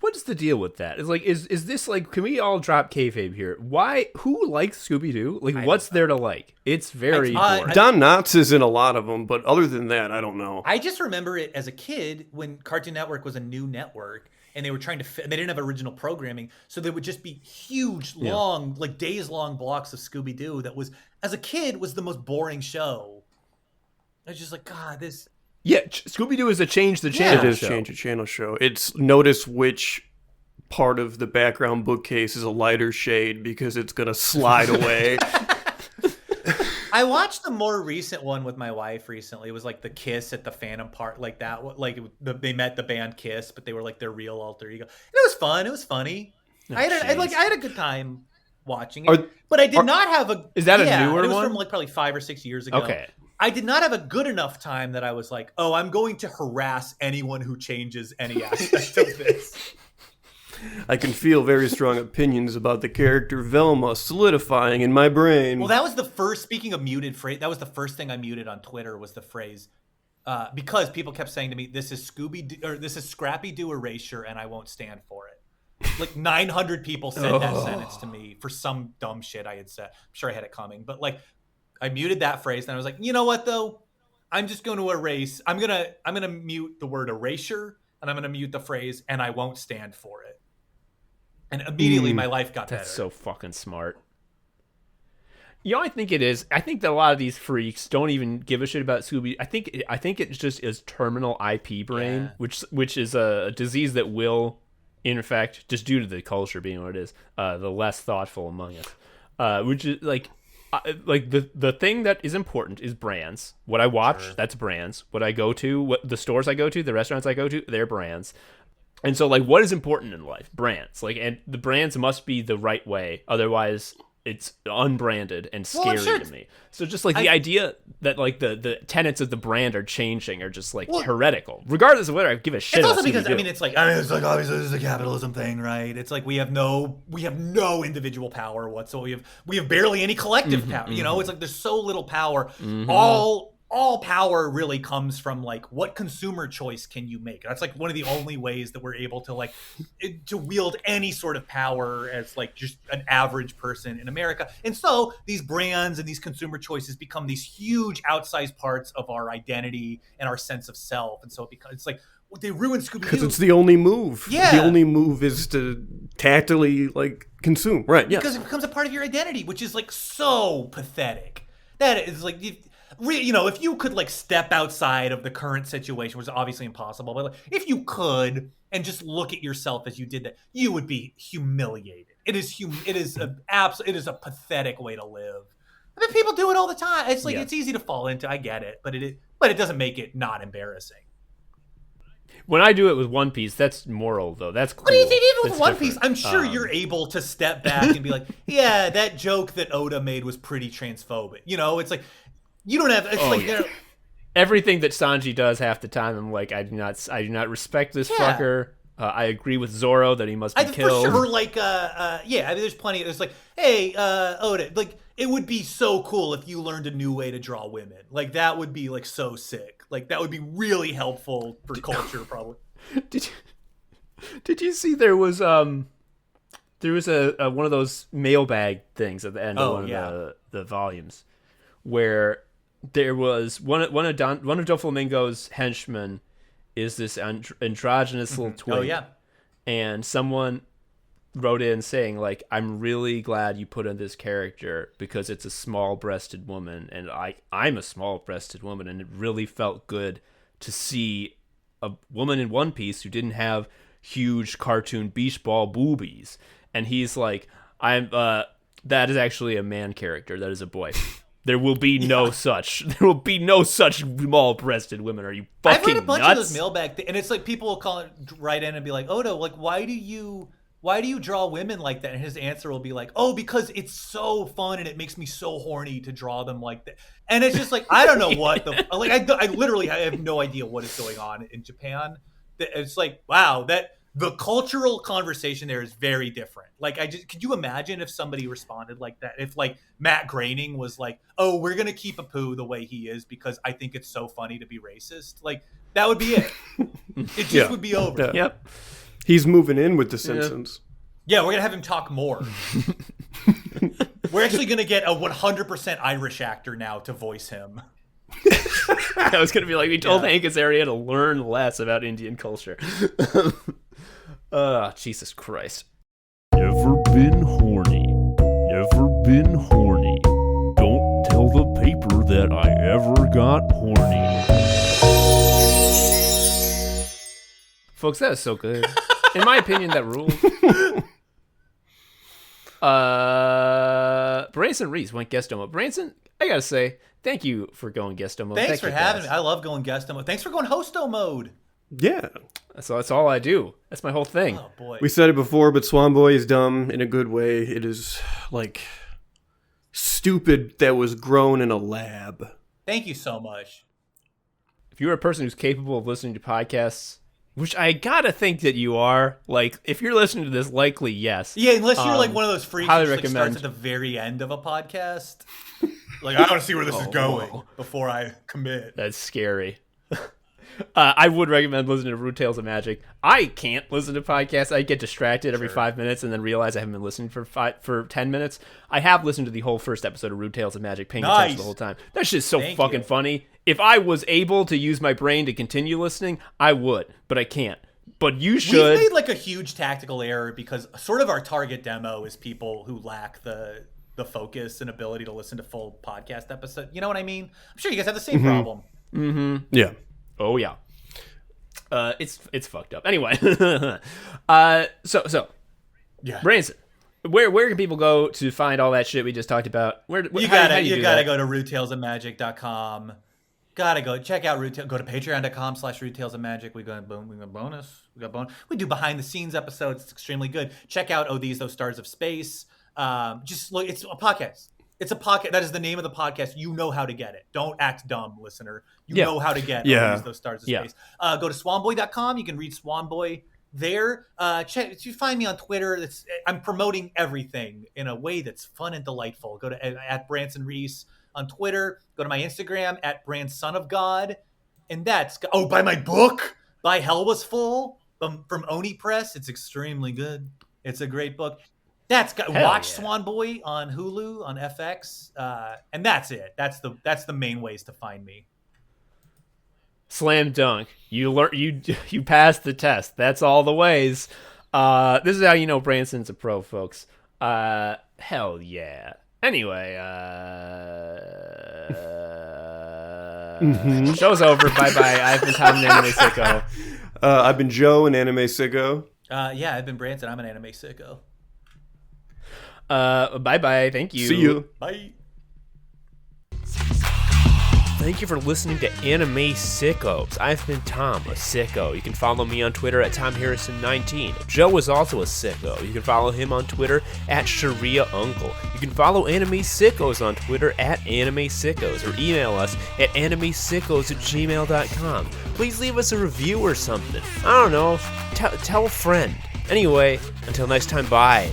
what's the deal with that? It's like, is this like, can we all drop kayfabe here? Why, who likes Scooby-Doo? Like, what's there to like? It's very boring. Don Knotts is in a lot of them, but other than that, I don't know. I just remember it as a kid when Cartoon Network was a new network and they were trying to they didn't have original programming. So there would just be huge, long, like days-long blocks of Scooby-Doo that was, as a kid, was the most boring show. I was just like, God, this... Yeah, Scooby-Doo is a change the channel show. It is change the channel show. It's notice which part of the background bookcase is a lighter shade because it's going to slide away. I watched the more recent one with my wife recently. It was like the Kiss at the Phantom Park, like that. Like they met the band Kiss, but they were like their real alter ego. And it was fun. It was funny. I had a good time watching it. But I did not have a... Is that a newer one? It was from like probably 5 or 6 years ago. Okay. I did not have a good enough time that I was like, oh, I'm going to harass anyone who changes any aspect of this. I can feel very strong opinions about the character Velma solidifying in my brain. Well, that was the first, speaking of muted phrase, that was the first thing I muted on Twitter was the phrase, because people kept saying to me, this is Scrappy-Doo erasure and I won't stand for it. Like 900 people said that sentence to me for some dumb shit I had said. I'm sure I had it coming, but like, I muted that phrase and I was like, you know what though? I'm just going to erase. I'm going to mute the word erasure and I'm going to mute the phrase and I won't stand for it. And immediately my life got better. That's so fucking smart. You know, I think it is. I think that a lot of these freaks don't even give a shit about Scooby. I think it just is terminal IP brain, which is a disease that will, in fact, just due to the culture being what it is, the less thoughtful among us, which is like the thing that is important is brands. What I watch, that's brands. What I go to, what the stores I go to, the restaurants I go to, they're brands. And so, like, what is important in life? Brands. Like, and the brands must be the right way. Otherwise, it's unbranded and scary to me. So just, like, the idea that, like, the tenets of the brand are changing are just, like, heretical. Regardless of whether I give a shit about about Scooby-Doo. It's also because, it's like obviously this is a capitalism thing, right? It's like we have no individual power whatsoever. We have barely any collective power. You know, it's like there's so little power. All all power really comes from like what consumer choice can you make. That's like one of the only ways that we're able to to wield any sort of power as like just an average person in America. And so these brands and these consumer choices become these huge outsized parts of our identity and our sense of self. And so it's like they ruin Scooby-Doo because it's the only move. Yeah, the only move is to tactily like consume, right? Yeah, because it becomes a part of your identity, which is like so pathetic. That is like, if you could like step outside of the current situation, which is obviously impossible, but like, if you could and just look at yourself as you did that, you would be humiliated. It is a pathetic way to live. I mean, people do it all the time. It's like it's easy to fall into. I get it, but it doesn't make it not embarrassing. When I do it with One Piece, that's moral though. That's cool. But even with That's One different. Piece, I'm sure you're able to step back and be like, yeah, that joke that Oda made was pretty transphobic. It's like you don't have. It's everything that Sanji does half the time. I'm like, I do not respect this fucker. I agree with Zoro that he must be killed. For sure, like, I mean, there's plenty. There's like, hey, Oda, like, it would be so cool if you learned a new way to draw women. Like, that would be like so sick. Like, that would be really helpful for culture, probably. Did you see there was a one of those mailbag things at the end of one of the volumes where there was one of Doflamingo's henchmen is this androgynous little twink. Oh yeah, and someone wrote in saying like, I'm really glad you put in this character because it's a small-breasted woman, and I'm a small-breasted woman, and it really felt good to see a woman in One Piece who didn't have huge cartoon beach ball boobies. And he's like, that is actually a man character. That is a boy. There will be no such small-breasted women. Are you fucking nuts? I've read a bunch of those mailbag and it's like people will write in and be like, Oda, like, why do you draw women like that? And his answer will be like, oh, because it's so fun and it makes me so horny to draw them like that. And it's just like, I don't know what I literally have no idea what is going on in Japan. It's like, wow, that the cultural conversation there is very different. Like, could you imagine if somebody responded like that? If like Matt Groening was like, oh, we're going to keep Apu the way he is because I think it's so funny to be racist. Like, that would be it. It just would be over. Yeah. Yep. He's moving in with The Simpsons. Yeah, we're going to have him talk more. We're actually going to get a 100% Irish actor now to voice him. I was going to be like, we told Hank Azaria to learn less about Indian culture. Jesus Christ. Never been horny. Never been horny. Don't tell the paper that I ever got horny. Folks, that was so good. In my opinion, that ruled. Branson Reese went Guesto mode. Branson, I gotta say, thank you for going Guesto mode. Thanks for having me. I love going Guesto mode. Thanks for going Hosto mode. Yeah. So that's all I do. That's my whole thing. Oh, boy. We said it before, but Swan Boy is dumb in a good way. It is, like, stupid that was grown in a lab. Thank you so much. If you're a person who's capable of listening to podcasts, which I gotta think that you are, like, if you're listening to this, likely yes. Yeah, unless you're like one of those freaks highly who just, like, starts recommend. at the very end of a podcast. Like, I want to see where this is going before I commit. That's scary. I would recommend listening to Rude Tales of Magic. I can't listen to podcasts. I get distracted every 5 minutes and then realize I haven't been listening for 10 minutes. I have listened to the whole first episode of Rude Tales of Magic, paying attention the whole time. That's just so fucking funny. If I was able to use my brain to continue listening, I would, but I can't. But you should. We've made like a huge tactical error because sort of our target demo is people who lack the focus and ability to listen to full podcast episodes. You know what I mean? I'm sure you guys have the same problem. Mm-hmm. Yeah. Oh yeah. It's fucked up. Anyway, so Yeah. Branson, where can people go to find all that shit we just talked about? How do You do gotta that? go to roottales.magic.com. Gotta go check out Root. Go to patreon.com/roottales of magic. We got bonus. We do behind the scenes episodes. It's extremely good. Check out Those Stars of Space. Just look. It's a podcast. It's a podcast. That is the name of the podcast. You know how to get it. Don't act dumb, listener. You know how to get Those Stars of Space. Go to swanboy.com. You can read Swan Boy there. If you find me on Twitter, I'm promoting everything in a way that's fun and delightful. Go to at Branson Reese on Twitter. Go to my Instagram at Branson of God. And buy my book, By Hell Was Full, from Oni Press. It's extremely good. It's a great book. Watch Swan Boy on Hulu, on FX. And that's it. That's the main ways to find me. Slam dunk. You passed the test. That's all the ways. This is how you know Branson's a pro, folks. Hell yeah. Anyway, show's over. Bye-bye. I've been Tom, an anime sicko. I've been Joe, an anime sicko. Yeah, I've been Branson. I'm an anime sicko. Bye-bye. Thank you. See you. Bye. Thank you for listening to Anime Sickos. I've been Tom, a sicko. You can follow me on Twitter at TomHarrison19. Joe is also a sicko. You can follow him on Twitter at ShariaUncle. You can follow Anime Sickos on Twitter at Anime Sickos, or email us at animesickos@gmail.com. Please leave us a review or something. I don't know. Tell a friend. Anyway, until next time, bye.